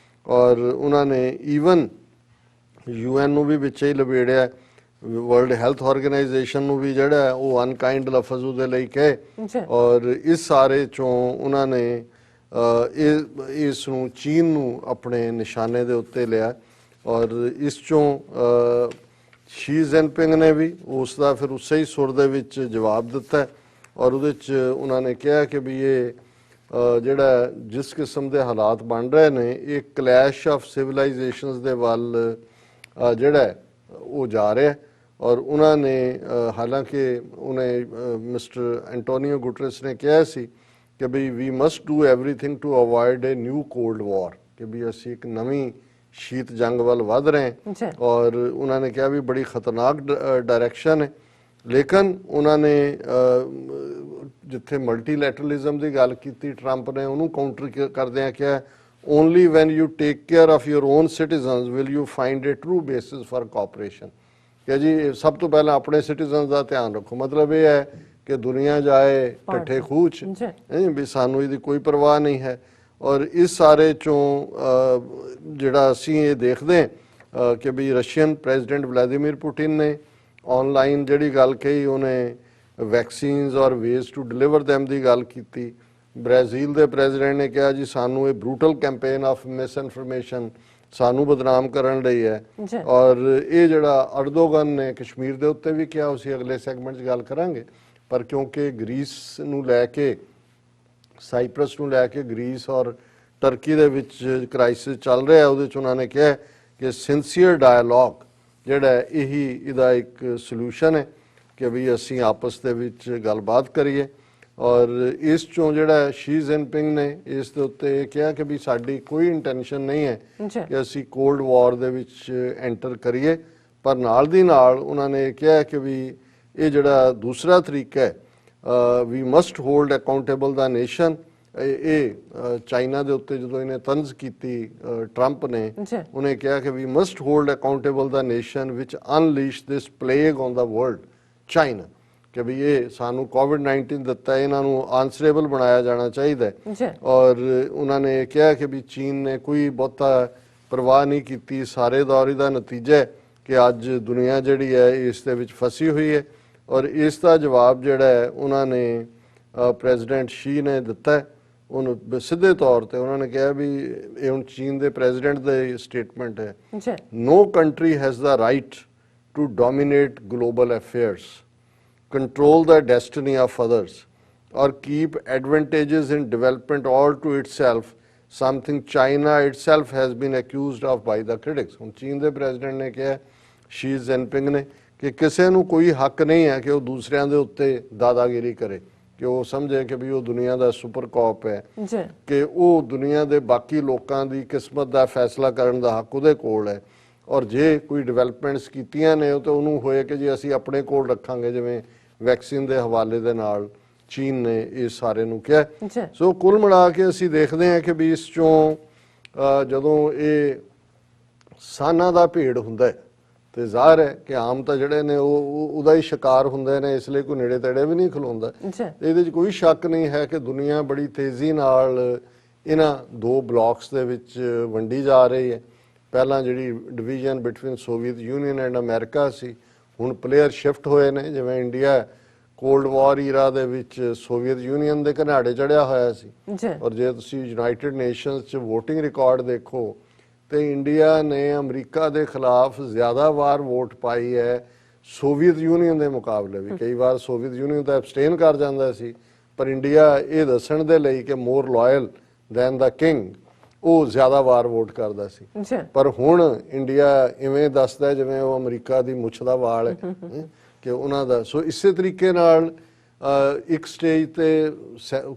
ਔਰ ਉਹਨਾਂ ਨੇ ਈਵਨ UN ਨੂੰ ਵੀ ਵਿੱਚ ਹੀ ਲਬੇੜਿਆ, ਵਰਲਡ ਹੈਲਥ ਆਰਗੇਨਾਈਜੇਸ਼ਨ ਨੂੰ ਵੀ ਜਿਹੜਾ ਉਹ ਅਨਕਾਈਂਡ ਲਫ਼ਜ਼ ਉਹਦੇ ਲਈ ਕਹੇ। ਔਰ ਇਸ ਸਾਰੇ ਚੋਂ ਉਹਨਾਂ ਨੇ ਇਸ ਨੂੰ ਚੀਨ ਨੂੰ ਆਪਣੇ ਨਿਸ਼ਾਨੇ ਦੇ ਉੱਤੇ ਲਿਆ। ਔਰ ਇਸ ਚੋਂ ਸ਼ੀ ਜਿਨਪਿੰਗ ਨੇ ਵੀ ਉਸ ਦਾ ਫਿਰ ਉਸੇ ਹੀ ਸੁਰ ਦੇ ਵਿੱਚ ਜਵਾਬ ਦਿੱਤਾ, ਔਰ ਉਹਦੇ 'ਚ ਉਹਨਾਂ ਨੇ ਕਿਹਾ ਕਿ ਵੀ ਇਹ ਜਿਹੜਾ ਜਿਸ ਕਿਸਮ ਦੇ ਹਾਲਾਤ ਬਣ ਰਹੇ ਨੇ, ਇਹ ਕਲੈਸ਼ ਆਫ ਸਿਵਲਾਈਜੇਸ਼ਨਸ ਦੇ ਵੱਲ ਜਿਹੜਾ ਉਹ ਜਾ ਰਿਹਾ। ਔਰ ਉਹਨਾਂ ਨੇ ਹਾਲਾਂਕਿ ਉਹਨੇ ਮਿਸਟਰ ਐਂਟੋਨੀਓ ਗੁਟਰੇਸ ਨੇ ਕਿਹਾ ਸੀ ਕਿ ਵੀ we must do everything to avoid a new cold war, ਕਿ ਵੀ ਅਸੀਂ ਇੱਕ ਨਵੀਂ ਸ਼ੀਤ ਜੰਗ ਵੱਲ ਵੱਧ ਰਹੇ ਹਾਂ। ਔਰ ਉਹਨਾਂ ਨੇ ਕਿਹਾ ਵੀ ਬੜੀ ਖਤਰਨਾਕ ਡਾਇਰੈਕਸ਼ਨ ਹੈ। ਲੇਕਿਨ ਉਹਨਾਂ ਨੇ ਜਿੱਥੇ ਮਲਟੀਲੈਟਰਲਿਜ਼ਮ ਦੀ ਗੱਲ ਕੀਤੀ ਟਰੰਪ ਨੇ, ਉਹਨੂੰ ਕਾਊਂਟਰ ਕਰਦਿਆਂ ਕਿਹਾ only when you take care of your own citizens will you find A true basis for cooperation, ਕਿ ਜੀ ਸਭ ਤੋਂ ਪਹਿਲਾਂ ਆਪਣੇ ਸਿਟੀਜ਼ਨਸ ਦਾ ਧਿਆਨ ਰੱਖੋ। ਮਤਲਬ ਇਹ ਹੈ ਕਿ ਦੁਨੀਆ ਜਾਏ ਠੱਠੇ ਖੂਹ 'ਚ, ਵੀ ਸਾਨੂੰ ਇਹਦੀ ਕੋਈ ਪਰਵਾਹ ਨਹੀਂ ਹੈ। ਔਰ ਇਸ ਸਾਰੇ ਚੋਂ ਜਿਹੜਾ ਅਸੀਂ ਇਹ ਦੇਖਦੇ ਕਿ ਵੀ ਰਸ਼ੀਅਨ ਪ੍ਰੈਜ਼ੀਡੈਂਟ ਵਲਾਦੀਮੀਰ ਪੁਟਿਨ ਨੇ ਆਨਲਾਈਨ ਜਿਹੜੀ ਗੱਲ ਕਹੀ, ਉਹਨੇ ਵੈਕਸੀਨਸ ਔਰ ਵੇਜ਼ ਟੂ ਡਿਲੀਵਰ ਦੈਮ ਦੀ ਗੱਲ ਕੀਤੀ। ਬ੍ਰਾਜ਼ੀਲ ਦੇ ਪ੍ਰੈਜ਼ੀਡੈਂਟ ਨੇ ਕਿਹਾ ਜੀ ਸਾਨੂੰ ਇਹ brutal campaign of miss information ਸਾਨੂੰ ਬਦਨਾਮ ਕਰਨ ਲਈ ਹੈ। ਔਰ ਇਹ ਜਿਹੜਾ ਅਰਦੋਗਨ ਨੇ ਕਸ਼ਮੀਰ ਦੇ ਉੱਤੇ ਵੀ ਕਿਹਾ, ਅਸੀਂ ਅਗਲੇ ਸੈਗਮੈਂਟ 'ਚ ਗੱਲ ਕਰਾਂਗੇ। ਪਰ ਕਿਉਂਕਿ ਗ੍ਰੀਸ ਨੂੰ ਲੈ ਕੇ, ਸਾਈਪਰਸ ਨੂੰ ਲੈ ਕੇ ਗ੍ਰੀਸ ਔਰ ਟਰਕੀ ਦੇ ਵਿੱਚ ਕ੍ਰਾਈਸਿਸ ਚੱਲ ਰਿਹਾ, ਉਹਦੇ 'ਚ ਉਹਨਾਂ ਨੇ ਕਿਹਾ ਕਿ ਸਿੰਸੀਅਰ ਡਾਇਲੋਗ ਜਿਹੜਾ ਇਹੀ ਇਹਦਾ ਇੱਕ ਸੋਲੂਸ਼ਨ ਹੈ ਕਿ ਵੀ ਅਸੀਂ ਆਪਸ ਦੇ ਵਿੱਚ ਗੱਲਬਾਤ ਕਰੀਏ। ਔਰ ਇਸ ਚੋਂ ਜਿਹੜਾ ਸ਼ੀ ਜਿਨਪਿੰਗ ਨੇ ਇਸ ਦੇ ਉੱਤੇ ਇਹ ਕਿਹਾ ਕਿ ਵੀ ਸਾਡੀ ਕੋਈ ਇੰਟੈਂਸ਼ਨ ਨਹੀਂ ਹੈ ਕਿ ਅਸੀਂ ਕੋਲਡ ਵਾਰ ਦੇ ਵਿੱਚ ਐਂਟਰ ਕਰੀਏ, ਪਰ ਨਾਲ ਦੀ ਨਾਲ ਉਹਨਾਂ ਨੇ ਕਿਹਾ ਕਿ ਵੀ ਇਹ ਜਿਹੜਾ ਦੂਸਰਾ ਤਰੀਕਾ ਹੈ ਵੀ must hold accountable the nation. ਇਹ ਚਾਈਨਾ ਦੇ ਉੱਤੇ ਜਦੋਂ ਇਹਨੇ ਤੰਜ਼ ਕੀਤੀ ਟਰੰਪ ਨੇ, ਉਹਨੇ ਕਿਹਾ ਕਿ we must hold accountable the nation which unleash this plague on the world China, ਕਿ ਵੀ ਇਹ ਸਾਨੂੰ ਕੋਵਿਡ-19 ਦਿੱਤਾ, ਇਹਨਾਂ ਨੂੰ ਆਨਸਰੇਬਲ ਬਣਾਇਆ ਜਾਣਾ ਚਾਹੀਦਾ ਹੈ। ਔਰ ਉਹਨਾਂ ਨੇ ਕਿਹਾ ਕਿ ਵੀ ਚੀਨ ਨੇ ਕੋਈ ਬਹੁਤਾ ਪਰਵਾਹ ਨਹੀਂ ਕੀਤੀ। ਸਾਰੇ ਦੌਰ ਦਾ ਨਤੀਜਾ ਹੈ ਕਿ ਅੱਜ ਦੁਨੀਆ ਜਿਹੜੀ ਹੈ ਇਸ ਦੇ ਵਿੱਚ ਫਸੀ ਹੋਈ ਹੈ। ਔਰ ਇਸ ਦਾ ਜਵਾਬ ਜਿਹੜਾ ਹੈ ਉਹਨਾਂ ਨੇ ਪ੍ਰੈਜ਼ੀਡੈਂਟ ਸ਼ੀ ਨੇ ਦਿੱਤਾ ਹੈ। ਉਹਨੂੰ ਸਿੱਧੇ ਤੌਰ ਤੇ ਉਹਨਾਂ ਨੇ ਕਿਹਾ ਵੀ ਇਹ ਹੁਣ ਚੀਨ ਦੇ ਪ੍ਰੈਜ਼ੀਡੈਂਟ ਦੀ ਸਟੇਟਮੈਂਟ ਹੈ, no country has the right to dominate global affairs, control the destiny of others, or keep advantages in development all to itself, something China itself has been accused of by the critics। ਹੁਣ ਚੀਨ ਦੇ ਪ੍ਰੈਜ਼ੀਡੈਂਟ ਨੇ ਕਿਹਾ, ਸ਼ੀ ਜਿਨਪਿੰਗ ਨੇ, ਕਿ ਕਿਸੇ ਨੂੰ ਕੋਈ ਹੱਕ ਨਹੀਂ ਹੈ ਕਿ ਉਹ ਦੂਸਰਿਆਂ ਦੇ ਉੱਤੇ ਦਾਦਾਗਿਰੀ ਕਰੇ, ਕਿ ਉਹ ਸਮਝੇ ਕਿ ਵੀ ਉਹ ਦੁਨੀਆ ਦਾ ਸੁਪਰ ਕੌਪ ਹੈ, ਕਿ ਉਹ ਦੁਨੀਆ ਦੇ ਬਾਕੀ ਲੋਕਾਂ ਦੀ ਕਿਸਮਤ ਦਾ ਫੈਸਲਾ ਕਰਨ ਦਾ ਹੱਕ ਉਹਦੇ ਕੋਲ ਹੈ। ਔਰ ਜੇ ਕੋਈ ਡਿਵੈਲਪਮੈਂਟਸ ਕੀਤੀਆਂ ਨੇ ਉਹ ਤਾਂ ਉਹਨੂੰ ਹੋਏ ਕਿ ਜੀ ਅਸੀਂ ਆਪਣੇ ਕੋਲ ਰੱਖਾਂਗੇ, ਜਿਵੇਂ ਵੈਕਸੀਨ ਦੇ ਹਵਾਲੇ ਦੇ ਨਾਲ ਚੀਨ ਨੇ ਇਸ ਸਾਰੇ ਨੂੰ ਕਿਹਾ। ਸੋ ਕੁੱਲ ਮਿਲਾ ਕੇ ਅਸੀਂ ਦੇਖਦੇ ਹਾਂ ਕਿ ਵੀ ਇਸ ਚੋਂ ਜਦੋਂ ਇਹ ਸਾਨਾਂ ਦਾ ਭੇੜ ਹੁੰਦਾ ਹੈ ਤੇ ਜ਼ਾਹਰ ਹੈ ਕਿ ਆਮ ਤਾਂ ਜਿਹੜੇ ਨੇ ਉਹ ਉਹਦਾ ਹੀ ਸ਼ਿਕਾਰ ਹੁੰਦੇ ਨੇ, ਇਸ ਲਈ ਕੋਈ ਨੇੜੇ ਤੇੜੇ ਵੀ ਨਹੀਂ ਖਲੋਂਦਾ। ਇਹਦੇ 'ਚ ਕੋਈ ਸ਼ੱਕ ਨਹੀਂ ਹੈ ਕਿ ਦੁਨੀਆ ਬੜੀ ਤੇਜ਼ੀ ਨਾਲ ਇਹਨਾਂ ਦੋ ਬਲਾਕਸ ਦੇ ਵਿੱਚ ਵੰਡੀ ਜਾ ਰਹੀ ਹੈ। ਪਹਿਲਾਂ ਜਿਹੜੀ division between Soviet Union and America ਸੀ, ਹੁਣ ਪਲੇਅਰ ਸ਼ਿਫਟ ਹੋਏ ਨੇ। ਜਿਵੇਂ ਇੰਡੀਆ ਕੋਲਡ ਵਾਰ ਈਰਾ ਦੇ ਵਿੱਚ ਸੋਵੀਅਤ ਯੂਨੀਅਨ ਦੇ ਘਨਾੜੇ ਚੜਿਆ ਹੋਇਆ ਸੀ, ਔਰ ਜੇ ਤੁਸੀਂ ਯੂਨਾਈਟਿਡ ਨੇਸ਼ਨਸ 'ਚ ਵੋਟਿੰਗ ਰਿਕਾਰਡ ਦੇਖੋ ਤੇ ਇੰਡੀਆ ਨੇ ਅਮਰੀਕਾ ਦੇ ਖਿਲਾਫ ਜ਼ਿਆਦਾ ਵਾਰ ਵੋਟ ਪਾਈ ਹੈ ਸੋਵੀਅਤ ਯੂਨੀਅਨ ਦੇ ਮੁਕਾਬਲੇ ਵੀ। ਕਈ ਵਾਰ ਸੋਵੀਅਤ ਯੂਨੀਅਨ ਤਾਂ ਐਬਸਟੇਨ ਕਰ ਜਾਂਦਾ ਸੀ, ਪਰ ਇੰਡੀਆ ਇਹ ਦੱਸਣ ਦੇ ਲਈ ਕਿ ਮੋਰ ਲਾਇਲ ਦੈਨ ਦਾ ਕਿੰਗ, ਉਹ ਜ਼ਿਆਦਾ ਵਾਰ ਵੋਟ ਕਰਦਾ ਸੀ। ਜੀ ਪਰ ਹੁਣ ਇੰਡੀਆ ਇਵੇਂ ਦੱਸਦਾ ਹੈ ਜਿਵੇਂ ਉਹ ਅਮਰੀਕਾ ਦੀ ਮੁੱਛ ਦਾ ਵਾਲ ਹੈ ਕਿ ਉਹਨਾਂ ਦਾ। ਸੋ ਇਸੇ ਤਰੀਕੇ ਨਾਲ ਇੱਕ ਸਟੇਜ ਤੇ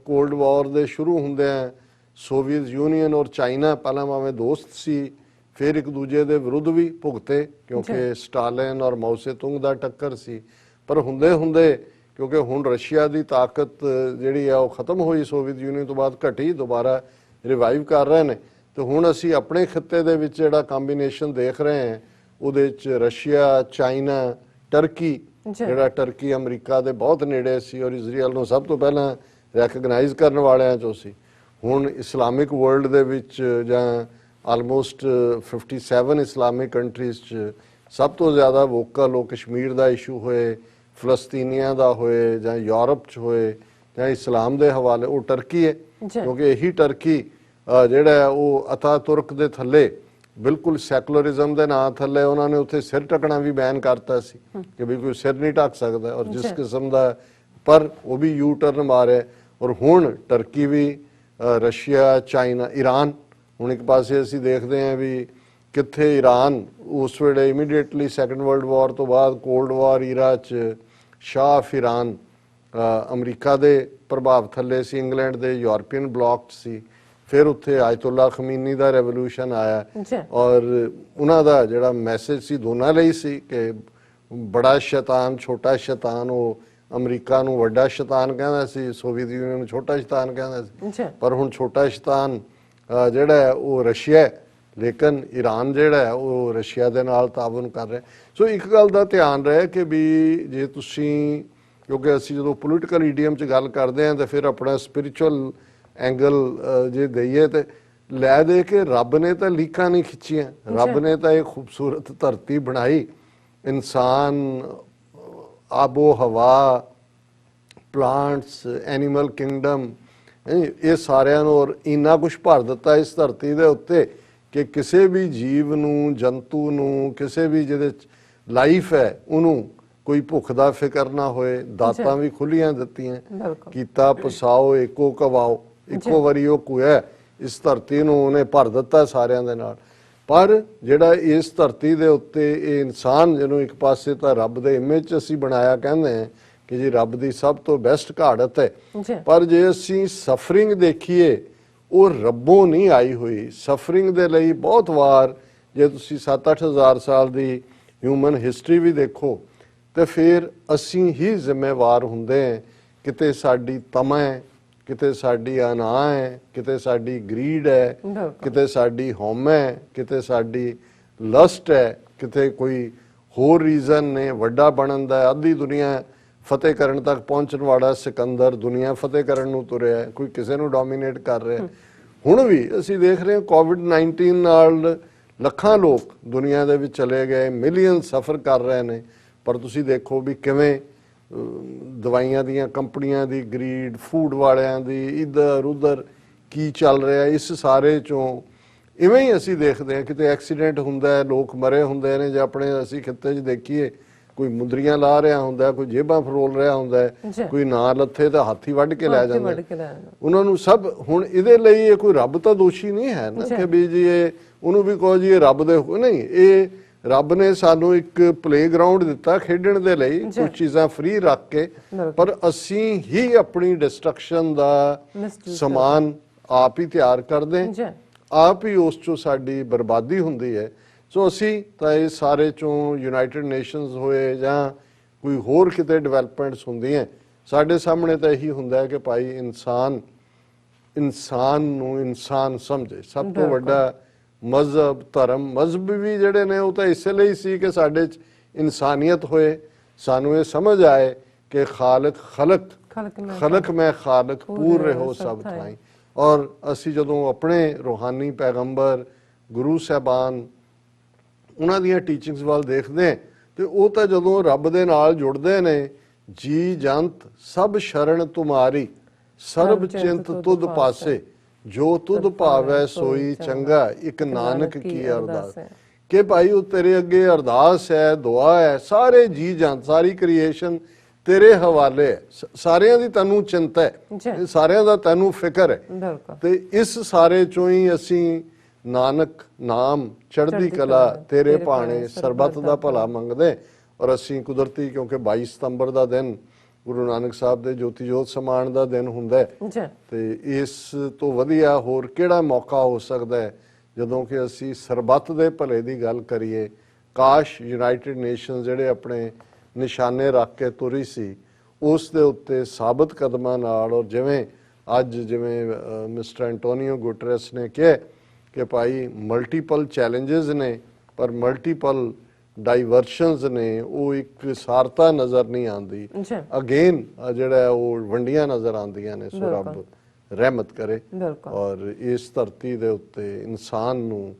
ਕੋਲਡ ਵਾਰ ਦੇ ਸ਼ੁਰੂ ਹੁੰਦਿਆਂ ਸੋਵੀਅਤ ਯੂਨੀਅਨ ਔਰ ਚਾਈਨਾ ਪਹਿਲਾਂ ਭਾਵੇਂ ਦੋਸਤ ਸੀ, ਫਿਰ ਇੱਕ ਦੂਜੇ ਦੇ ਵਿਰੁੱਧ ਵੀ ਭੁਗਤੇ ਕਿਉਂਕਿ ਸਟਾਲਿਨ ਔਰ ਮਾਓ ਸੇ ਤੁੰਗ ਦਾ ਟੱਕਰ ਸੀ। ਪਰ ਹੁੰਦੇ ਹੁੰਦੇ ਕਿਉਂਕਿ ਹੁਣ ਰਸ਼ੀਆ ਦੀ ਤਾਕਤ ਜਿਹੜੀ ਆ ਉਹ ਖਤਮ ਹੋਈ, ਸੋਵੀਅਤ ਯੂਨੀਅਨ ਤੋਂ ਬਾਅਦ ਘਟੀ, ਦੁਬਾਰਾ ਰਿਵਾਈਵ ਕਰ ਰਹੇ ਨੇ। ਤੇ ਹੁਣ ਅਸੀਂ ਆਪਣੇ ਖਿੱਤੇ ਦੇ ਵਿੱਚ ਜਿਹੜਾ ਕੰਬੀਨੇਸ਼ਨ ਦੇਖ ਰਹੇ ਹਾਂ ਉਹਦੇ ਵਿੱਚ ਰਸ਼ੀਆ, ਚਾਈਨਾ, ਟਰਕੀ, ਜਿਹੜਾ ਟਰਕੀ ਅਮਰੀਕਾ ਦੇ ਬਹੁਤ ਨੇੜੇ ਸੀ ਔਰ ਇਜ਼ਰਾਈਲ ਨੂੰ ਸਭ ਤੋਂ ਪਹਿਲਾਂ ਰੈਕਗਨਾਈਜ਼ ਕਰਨ ਵਾਲਿਆਂ ਚੋਂ ਸੀ। ਹੁਣ ਇਸਲਾਮਿਕ ਵਰਲਡ ਦੇ ਵਿੱਚ ਜਾਂ ਆਲਮੋਸਟ 57 ਇਸਲਾਮਿਕ ਕੰਟਰੀਜ਼ 'ਚ ਸਭ ਤੋਂ ਜ਼ਿਆਦਾ ਵੋਕਲ ਉਹ ਕਸ਼ਮੀਰ ਦਾ ਇਸ਼ੂ ਹੋਏ, ਫਲਸਤੀਨੀਆਂ ਦਾ ਹੋਏ ਜਾਂ ਯੂਰਪ 'ਚ ਹੋਏ ਜਾਂ ਇਸਲਾਮ ਦੇ ਹਵਾਲੇ, ਉਹ ਟਰਕੀ ਹੈ। ਕਿਉਂਕਿ ਇਹੀ ਟਰਕੀ ਜਿਹੜਾ ਹੈ ਉਹ ਅਤਾ ਤੁਰਕ ਦੇ ਥੱਲੇ ਬਿਲਕੁਲ ਸੈਕੂਲਰਿਜ਼ਮ ਦੇ ਨਾਂ ਥੱਲੇ ਉਹਨਾਂ ਨੇ ਉੱਥੇ ਸਿਰ ਢਕਣਾ ਵੀ ਬੈਨ ਕਰਤਾ ਸੀ ਕਿ ਵੀ ਕੋਈ ਸਿਰ ਨਹੀਂ ਢੱਕ ਸਕਦਾ, ਔਰ ਜਿਸ ਕਿਸਮ ਦਾ, ਪਰ ਉਹ ਵੀ ਯੂ ਟਰਨ ਮਾਰਿਆ। ਔਰ ਹੁਣ ਟਰਕੀ ਵੀ, ਰਸ਼ੀਆ, ਚਾਈਨਾ, ਈਰਾਨ, ਹੁਣ ਇੱਕ ਪਾਸੇ ਅਸੀਂ ਦੇਖਦੇ ਹਾਂ ਵੀ ਕਿੱਥੇ ਈਰਾਨ ਉਸ ਵੇਲੇ ਇਮੀਡੀਏਟਲੀ ਸੈਕੰਡ ਵਰਲਡ ਵਾਰ ਤੋਂ ਬਾਅਦ ਕੋਲਡ ਵਾਰ ਈਰਾ 'ਚ ਸ਼ਾਹ ਆਫ ਈਰਾਨ ਅਮਰੀਕਾ ਦੇ ਪ੍ਰਭਾਵ ਥੱਲੇ ਸੀ, ਇੰਗਲੈਂਡ ਦੇ ਯੂਰਪੀਅਨ ਬਲੌਕ 'ਚ ਸੀ। ਫਿਰ ਉੱਥੇ ਆਇਤੁੱਲਾ ਖਮੀਨੀ ਦਾ ਰੈਵੋਲੂਸ਼ਨ ਆਇਆ ਔਰ ਉਹਨਾਂ ਦਾ ਜਿਹੜਾ ਮੈਸੇਜ ਸੀ ਦੋਨਾਂ ਲਈ ਸੀ ਕਿ ਬੜਾ ਸ਼ੈਤਾਨ, ਛੋਟਾ ਸ਼ੈਤਾਨ, ਉਹ ਅਮਰੀਕਾ ਨੂੰ ਵੱਡਾ ਸ਼ੈਤਾਨ ਕਹਿੰਦਾ ਸੀ, ਸੋਵੀਅਤ ਯੂਨੀਅਨ ਨੂੰ ਛੋਟਾ ਸ਼ੈਤਾਨ ਕਹਿੰਦਾ ਸੀ। ਪਰ ਹੁਣ ਛੋਟਾ ਸ਼ੈਤਾਨ ਜਿਹੜਾ ਹੈ ਉਹ ਰਸ਼ੀਆ ਹੈ, ਲੇਕਿਨ ਈਰਾਨ ਜਿਹੜਾ ਹੈ ਉਹ ਰਸ਼ੀਆ ਦੇ ਨਾਲ ਤਾਵਨ ਕਰ ਰਿਹਾ। ਸੋ ਇੱਕ ਗੱਲ ਦਾ ਧਿਆਨ ਰਹੇ ਕਿ ਵੀ ਜੇ ਤੁਸੀਂ, ਕਿਉਂਕਿ ਅਸੀਂ ਜਦੋਂ ਪੋਲੀਟੀਕਲ ਈਡੀਅਮ 'ਚ ਗੱਲ ਕਰਦੇ ਹਾਂ ਤਾਂ ਫਿਰ ਆਪਣਾ ਸਪਿਰਿਚੁਅਲ ਐਂਗਲ ਜੇ ਦਈਏ ਤੇ ਲੈ ਦੇ ਕੇ ਰੱਬ ਨੇ ਤਾਂ ਲੀਕਾਂ ਨਹੀਂ ਖਿੱਚੀਆਂ, ਰੱਬ ਨੇ ਤਾਂ ਇਹ ਖੂਬਸੂਰਤ ਧਰਤੀ ਬਣਾਈ, ਇਨਸਾਨ, ਆਬੋ ਹਵਾ, ਪਲਾਂਟਸ, ਐਨੀਮਲ ਕਿੰਗਡਮ, ਇਹ ਸਾਰਿਆਂ ਨੂੰ ਔਰ ਇੰਨਾ ਕੁਝ ਭਰ ਦਿੱਤਾ ਇਸ ਧਰਤੀ ਦੇ ਉੱਤੇ ਕਿ ਕਿਸੇ ਵੀ ਜੀਵ ਨੂੰ, ਜੰਤੂ ਨੂੰ, ਕਿਸੇ ਵੀ ਜਿਹਦੇ ਲਾਈਫ ਹੈ ਉਹਨੂੰ ਕੋਈ ਭੁੱਖ ਦਾ ਫਿਕਰ ਨਾ ਹੋਏ। ਦਾਤਾਂ ਵੀ ਖੁੱਲੀਆਂ ਦਿੱਤੀਆਂ, ਕੀਤਾ ਪਸਾਓ ਏਕੋ ਕਵਾਓ, ਇੱਕੋ ਵਾਰੀ ਉਹ ਕੁਆ ਇਸ ਧਰਤੀ ਨੂੰ ਉਹਨੇ ਭਰ ਦਿੱਤਾ ਸਾਰਿਆਂ ਦੇ ਨਾਲ। ਪਰ ਜਿਹੜਾ ਇਸ ਧਰਤੀ ਦੇ ਉੱਤੇ ਇਹ ਇਨਸਾਨ ਜਿਹਨੂੰ ਇੱਕ ਪਾਸੇ ਤਾਂ ਰੱਬ ਦੇ ਇਮੇਜ 'ਚ ਅਸੀਂ ਬਣਾਇਆ ਕਹਿੰਦੇ ਹਾਂ ਕਿ ਜੀ ਰੱਬ ਦੀ ਸਭ ਤੋਂ ਬੈਸਟ ਘਾੜਤ ਹੈ, ਪਰ ਜੇ ਅਸੀਂ ਸਫਰਿੰਗ ਦੇਖੀਏ ਉਹ ਰੱਬੋਂ ਨਹੀਂ ਆਈ ਹੋਈ। ਸਫਰਿੰਗ ਦੇ ਲਈ ਬਹੁਤ ਵਾਰ ਜੇ ਤੁਸੀਂ 7-8 ਹਜ਼ਾਰ ਸਾਲ ਦੀ ਹਿਊਮਨ ਹਿਸਟਰੀ ਵੀ ਦੇਖੋ ਤੇ ਫਿਰ ਅਸੀਂ ਹੀ ਜ਼ਿੰਮੇਵਾਰ ਹੁੰਦੇ ਹਾਂ। ਕਿਤੇ ਸਾਡੀ ਤਮਾ ਹੈ, ਕਿਤੇ ਸਾਡੀ ਅਨਾ ਹੈ, ਕਿਤੇ ਸਾਡੀ ਗਰੀਡ ਹੈ, ਕਿਤੇ ਸਾਡੀ ਹਉਮੈ ਹੈ, ਕਿਤੇ ਸਾਡੀ ਲਸਟ ਹੈ, ਕਿਤੇ ਕੋਈ ਹੋਰ ਰੀਜ਼ਨ ਨੇ ਵੱਡਾ ਬਣਨ ਦਾ। ਅੱਧੀ ਦੁਨੀਆ ਫਤਿਹ ਕਰਨ ਤੱਕ ਪਹੁੰਚਣ ਵਾਲਾ ਸਿਕੰਦਰ ਦੁਨੀਆ ਫਤਿਹ ਕਰਨ ਨੂੰ ਤੁਰਿਆ, ਕੋਈ ਕਿਸੇ ਨੂੰ ਡੋਮੀਨੇਟ ਕਰ ਰਿਹਾ। ਹੁਣ ਵੀ ਅਸੀਂ ਦੇਖ ਰਹੇ ਹਾਂ ਕੋਵਿਡ-19 ਨਾਲ ਲੱਖਾਂ ਲੋਕ ਦੁਨੀਆ ਦੇ ਵਿੱਚ ਚਲੇ ਗਏ, ਮਿਲੀਅਨ ਸਫਰ ਕਰ ਰਹੇ ਨੇ, ਪਰ ਤੁਸੀਂ ਦੇਖੋ ਵੀ ਕਿਵੇਂ ਦਵਾਈਆਂ ਦੀਆਂ ਕੰਪਨੀਆਂ ਦੀ ਗਰੀਡ, ਫੂਡ ਵਾਲਿਆਂ ਦੀ ਇੱਧਰ ਉੱਧਰ ਕੀ ਚੱਲ ਰਿਹਾ। ਇਸ ਸਾਰੇ ਚੋਂ ਇਵੇਂ ਹੀ ਅਸੀਂ ਦੇਖਦੇ ਹਾਂ ਕਿਤੇ ਐਕਸੀਡੈਂਟ ਹੁੰਦਾ, ਲੋਕ ਮਰੇ ਹੁੰਦੇ ਨੇ, ਜੇ ਆਪਣੇ ਅਸੀਂ ਖਿੱਤੇ 'ਚ ਦੇਖੀਏ ਕੋਈ ਮੁੰਦਰੀਆਂ ਲਾ ਰਿਹਾ ਹੁੰਦਾ, ਕੋਈ ਜੇਬਾਂ ਫਰੋਲ ਰਿਹਾ ਹੁੰਦਾ, ਕੋਈ ਨਾ ਲੱਥੇ ਤਾਂ ਹਾਥੀ ਵੱਢ ਕੇ ਲੈ ਜਾਂਦਾ ਉਹਨਾਂ ਨੂੰ ਸਭ। ਹੁਣ ਇਹਦੇ ਲਈ ਇਹ ਕੋਈ ਰੱਬ ਤਾਂ ਦੋਸ਼ੀ ਨਹੀਂ ਹੈ ਨਾ ਕਿ ਵੀ ਜੀ ਇਹ ਉਹਨੂੰ ਵੀ ਕਹੋ ਜੀ ਇਹ ਰੱਬ ਦੇ ਨਹੀਂ, ਇਹ ਰੱਬ ਨੇ ਸਾਨੂੰ ਇੱਕ ਪਲੇਗਰਾਉਂਡ ਦਿੱਤਾ ਖੇਡਣ ਦੇ ਲਈ, ਕੁਝ ਚੀਜ਼ਾਂ ਫ੍ਰੀ ਰੱਖ ਕੇ, ਪਰ ਅਸੀਂ ਹੀ ਆਪਣੀ ਡਿਸਟਰਕਸ਼ਨ ਦਾ ਸਮਾਨ ਆਪ ਹੀ ਤਿਆਰ ਕਰਦੇ, ਆਪ ਹੀ ਉਸ ਚੋਂ ਸਾਡੀ ਬਰਬਾਦੀ ਹੁੰਦੀ ਹੈ। ਸੋ ਅਸੀਂ ਤਾਂ ਇਹ ਸਾਰੇ ਚੋਂ ਯੂਨਾਈਟਿਡ ਨੇਸ਼ਨਸ ਹੋਏ ਜਾਂ ਕੋਈ ਹੋਰ ਕਿਤੇ ਡਿਵੈਲਪਮੈਂਟਸ ਹੁੰਦੀਆਂ, ਸਾਡੇ ਸਾਹਮਣੇ ਤਾਂ ਇਹੀ ਹੁੰਦਾ ਹੈ ਕਿ ਭਾਈ ਇਨਸਾਨ ਨੂੰ ਇਨਸਾਨ ਸਮਝੇ। ਸਭ ਤੋਂ ਵੱਡਾ ਮਜ਼ਹਬ, ਧਰਮ, ਮਜ਼ਹਬ ਵੀ ਜਿਹੜੇ ਨੇ ਉਹ ਤਾਂ ਇਸੇ ਲਈ ਸੀ ਕਿ ਸਾਡੇ 'ਚ ਇਨਸਾਨੀਅਤ ਹੋਏ, ਸਾਨੂੰ ਇਹ ਸਮਝ ਆਏ ਕਿ ਖਲਕ ਮੈਂ ਖਾਲਕ ਪੂਰ ਰਹੋ ਸਭ ਥਾਈ। ਔਰ ਅਸੀਂ ਜਦੋਂ ਆਪਣੇ ਰੂਹਾਨੀ ਪੈਗੰਬਰ ਗੁਰੂ ਸਾਹਿਬਾਨ ਉਹਨਾਂ ਦੀਆਂ ਟੀਚਿੰਗਸ ਵੱਲ ਦੇਖਦੇ ਹਾਂ ਤੇ ਉਹ ਤਾਂ ਜਦੋਂ ਰੱਬ ਦੇ ਨਾਲ ਜੁੜਦੇ ਨੇ, ਜੀ ਜੰਤ ਸਭ ਸ਼ਰਨ ਤੁਮਾਰੀ, ਸਰਬ ਚਿੰਤ ਤੁਧ ਪਾਸੇ, ਜੋ ਤੁਧ ਭਾਵੈ ਸੋਈ ਚੰਗਾ, ਇੱਕ ਨਾਨਕ ਕੀ ਅਰਦਾਸ। ਕਿ ਭਾਈ ਉਹ ਤੇਰੇ ਅੱਗੇ ਅਰਦਾਸ ਹੈ, ਦੁਆ ਹੈ, ਸਾਰੇ ਜੀ ਜੰਤ, ਸਾਰੀ ਕ੍ਰੀਏਸ਼ਨ ਤੇਰੇ ਹਵਾਲੇ ਹੈ। ਸਾਰਿਆਂ ਦੀ ਤੈਨੂੰ ਚਿੰਤਾ ਹੈ, ਜੀ। ਇਹ ਸਾਰਿਆਂ ਦਾ ਤੈਨੂੰ ਫਿਕਰ ਹੈ। ਬਿਲਕੁਲ ਤੇ ਇਸ ਸਾਰੇ ਚੋਂ ਹੀ ਅਸੀਂ ਨਾਨਕ ਨਾਮ ਚੜ੍ਹਦੀ ਕਲਾ ਤੇਰੇ ਭਾਣੇ ਸਰਬੱਤ ਦਾ ਭਲਾ ਮੰਗਦੇ। ਔਰ ਅਸੀਂ ਕੁਦਰਤੀ ਕਿਉਂਕਿ 22 ਸਤੰਬਰ ਦਾ ਦਿਨ ਗੁਰੂ ਨਾਨਕ ਸਾਹਿਬ ਦੇ ਜੋਤੀ ਜੋਤ ਸਮਾਉਣ ਦਾ ਦਿਨ ਹੁੰਦਾ ਹੈ, ਜੀ। ਤੇ ਇਸ ਤੋਂ ਵਧੀਆ ਹੋਰ ਕਿਹੜਾ ਮੌਕਾ ਹੋ ਸਕਦਾ ਹੈ ਜਦੋਂ ਕਿ ਅਸੀਂ ਸਰਬੱਤ ਦੇ ਭਲੇ ਦੀ ਗੱਲ ਕਰੀਏ। ਕਾਸ਼ ਯੂਨਾਈਟਿਡ ਨੇਸ਼ਨਸ ਜਿਹੜੇ ਆਪਣੇ ਨਿਸ਼ਾਨੇ ਰੱਖ ਕੇ ਤੁਰੀ ਸੀ ਉਸ ਦੇ ਉੱਤੇ ਸਾਬਤ ਕਦਮਾਂ ਨਾਲ, ਔਰ ਜਿਵੇਂ ਮਿਸਟਰ ਐਂਟੋਨੀਓ ਗੁਟਰੇਸ ਨੇ ਕਿਹਾ ਕਿ ਭਾਈ ਮਲਟੀਪਲ ਚੈਲੰਜਸ ਨੇ ਪਰ ਮਲਟੀਪਲ ਡਾਈਵਰਸ਼ਨਸ ਨੇ, ਉਹ ਇੱਕ ਸਾਰਤਾ ਨਜ਼ਰ ਨਹੀਂ ਆਉਂਦੀ। ਜੀ। ਅਗੇਨ ਜਿਹੜਾ ਉਹ ਵੰਡੀਆਂ ਨਜ਼ਰ ਆਉਂਦੀਆਂ ਨੇ। ਸੋ ਰੱਬ ਰਹਿਮਤ ਕਰੇ ਬਿਲਕੁਲ। ਔਰ ਇਸ ਧਰਤੀ ਦੇ ਉੱਤੇ ਇਨਸਾਨ ਨੂੰ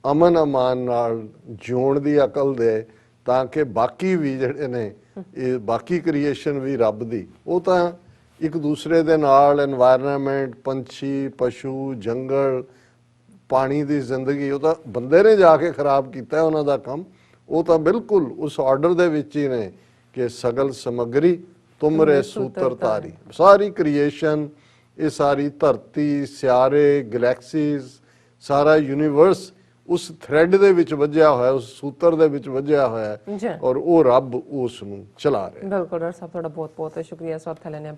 ਅਮਨ ਅਮਾਨ ਨਾਲ ਜਿਉਣ ਦੀ ਅਕਲ ਦੇ, ਤਾਂ ਕਿ ਬਾਕੀ ਵੀ ਜਿਹੜੇ ਨੇ ਇਹ ਬਾਕੀ ਕ੍ਰੀਏਸ਼ਨ ਵੀ ਰੱਬ ਦੀ, ਉਹ ਤਾਂ ਇੱਕ ਦੂਸਰੇ ਦੇ ਨਾਲ এনवायरमेंट, ਪੰਛੀ, ਪਸ਼ੂ, ਜੰਗਲ, ਪਾਣੀ ਦੀ ਜ਼ਿੰਦਗੀ, ਉਹ ਤਾਂ ਬੰਦੇ ਨੇ ਜਾ ਕੇ ਖਰਾਬ ਕੀਤਾ ਉਹਨਾਂ ਦਾ ਕੰਮ। ਉਹ ਤਾਂ ਬਿਲਕੁਲ ਉਸ ਆਰਡਰ ਦੇ ਵਿੱਚ ਹੀ ਨੇ ਕਿ ਸਗਲ ਸਮਗਰੀ ਤੁਮਰੇ ਸੂਤਰ ਧਾਰੀ। ਸਾਰੀ ਕ੍ਰੀਏਸ਼ਨ, ਇਹ ਸਾਰੀ ਧਰਤੀ, ਸਿਆਰੇ, ਗੈਲੈਕਸੀਜ਼, ਸਾਰਾ ਯੂਨੀਵਰਸ ਉਸ ਥ੍ਰੈਡ ਦੇ ਵਿੱਚ ਵੱਜਿਆ ਹੋਇਆ, ਉਸ ਸੂਤਰ ਦੇ ਵਿੱਚ ਵੱਜਿਆ ਹੋਇਆ ਹੈ, ਔਰ ਉਹ ਰੱਬ ਉਸ ਨੂੰ ਚਲਾ ਰਿਹਾ। ਬਿਲਕੁਲ ਡਾਕਟਰ ਸਾਹਿਬ, ਤੁਹਾਡਾ ਬਹੁਤ ਬਹੁਤ ਸ਼ੁਕਰੀਆ। ਇਸ ਵਕਤ ਲੈਣੇ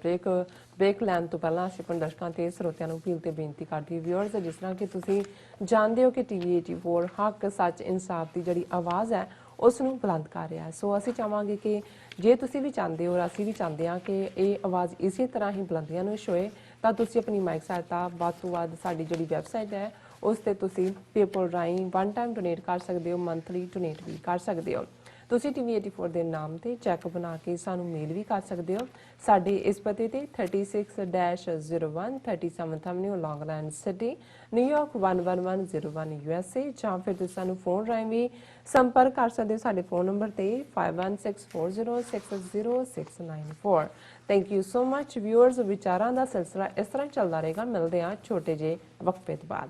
ਬ੍ਰੇਕ ਲੈਣ ਤੋਂ ਪਹਿਲਾਂ ਅਸੀਂ ਆਪਣੇ ਦਰਸ਼ਕਾਂ ਤੇ ਸਰੋਤਿਆਂ ਨੂੰ ਅਪੀਲ ਤੇ ਬੇਨਤੀ ਕਰਦੇ ਵਿਊਅਰਸ, ਜਿਸ ਤਰ੍ਹਾਂ ਕਿ ਤੁਸੀਂ ਜਾਣਦੇ ਹੋ ਕਿ ਟੀਵੀ 84 ਹੱਕ, ਸੱਚ, ਇਨਸਾਫ ਦੀ ਜਿਹੜੀ ਆਵਾਜ਼ ਹੈ ਉਸ ਨੂੰ ਬੁਲੰਦ ਕਰ ਰਿਹਾ। ਸੋ ਅਸੀਂ ਚਾਹਾਂਗੇ ਕਿ ਜੇ ਤੁਸੀਂ ਵੀ ਚਾਹੁੰਦੇ ਹੋ, ਅਸੀਂ ਵੀ ਚਾਹੁੰਦੇ ਹਾਂ ਕਿ ਇਹ ਆਵਾਜ਼ ਇਸੇ ਤਰ੍ਹਾਂ ਹੀ ਬੁਲੰਦੀਆਂ ਨੂੰ ਛੋਏ, ਤਾਂ ਤੁਸੀਂ ਆਪਣੀ ਮਾਈਕ ਸਹਾਇਤਾ ਵੱਧ ਤੋਂ ਵੱਧ ਸਾਡੀ ਜਿਹੜੀ ਵੈਬਸਾਈਟ ਹੈ ਉਸ ਤੇ ਤੁਸੀਂ ਪੇਪਲ ਰਾਹੀਂ 1 ਟਾਈਮ ਡੋਨੇਟ ਕਰ ਸਕਦੇ ਹੋ, ਮੰਥਲੀ ਡੋਨੇਟ ਵੀ ਕਰ ਸਕਦੇ ਹੋ। ਤੁਸੀਂ ਟੀਵੀ 84 ਦੇ ਨਾਮ ਤੇ ਚੈੱਕ ਬਣਾ ਕੇ ਸਾਨੂੰ ਮੇਲ ਵੀ ਕਰ ਸਕਦੇ ਹੋ। ਸਾਡੇ ਇਸ ਪਤੇ ਤੇ 36-01 37th Avenue, Long Island City, New York 11101 USA, ਜਾਂ ਫਿਰ ਤੁਸੀਂ ਸਾਨੂੰ ਫੋਨ ਰਾਹੀਂ ਵੀ ਸੰਪਰਕ ਕਰ ਸਕਦੇ ਹੋ ਸਾਡੇ ਫੋਨ ਨੰਬਰ ਤੇ 5164060694। Thank you so much viewers. ਵਿਚਾਰਾਂ ਦਾ ਸਿਲਸਿਲਾ ਇਸ ਤਰ੍ਹਾਂ ਚੱਲਦਾ ਰਹੇਗਾ। ਮਿਲਦੇ ਹਾਂ ਛੋਟੇ ਜਿਹੇ ਵਕਫੇ ਤੋਂ ਬਾਅਦ।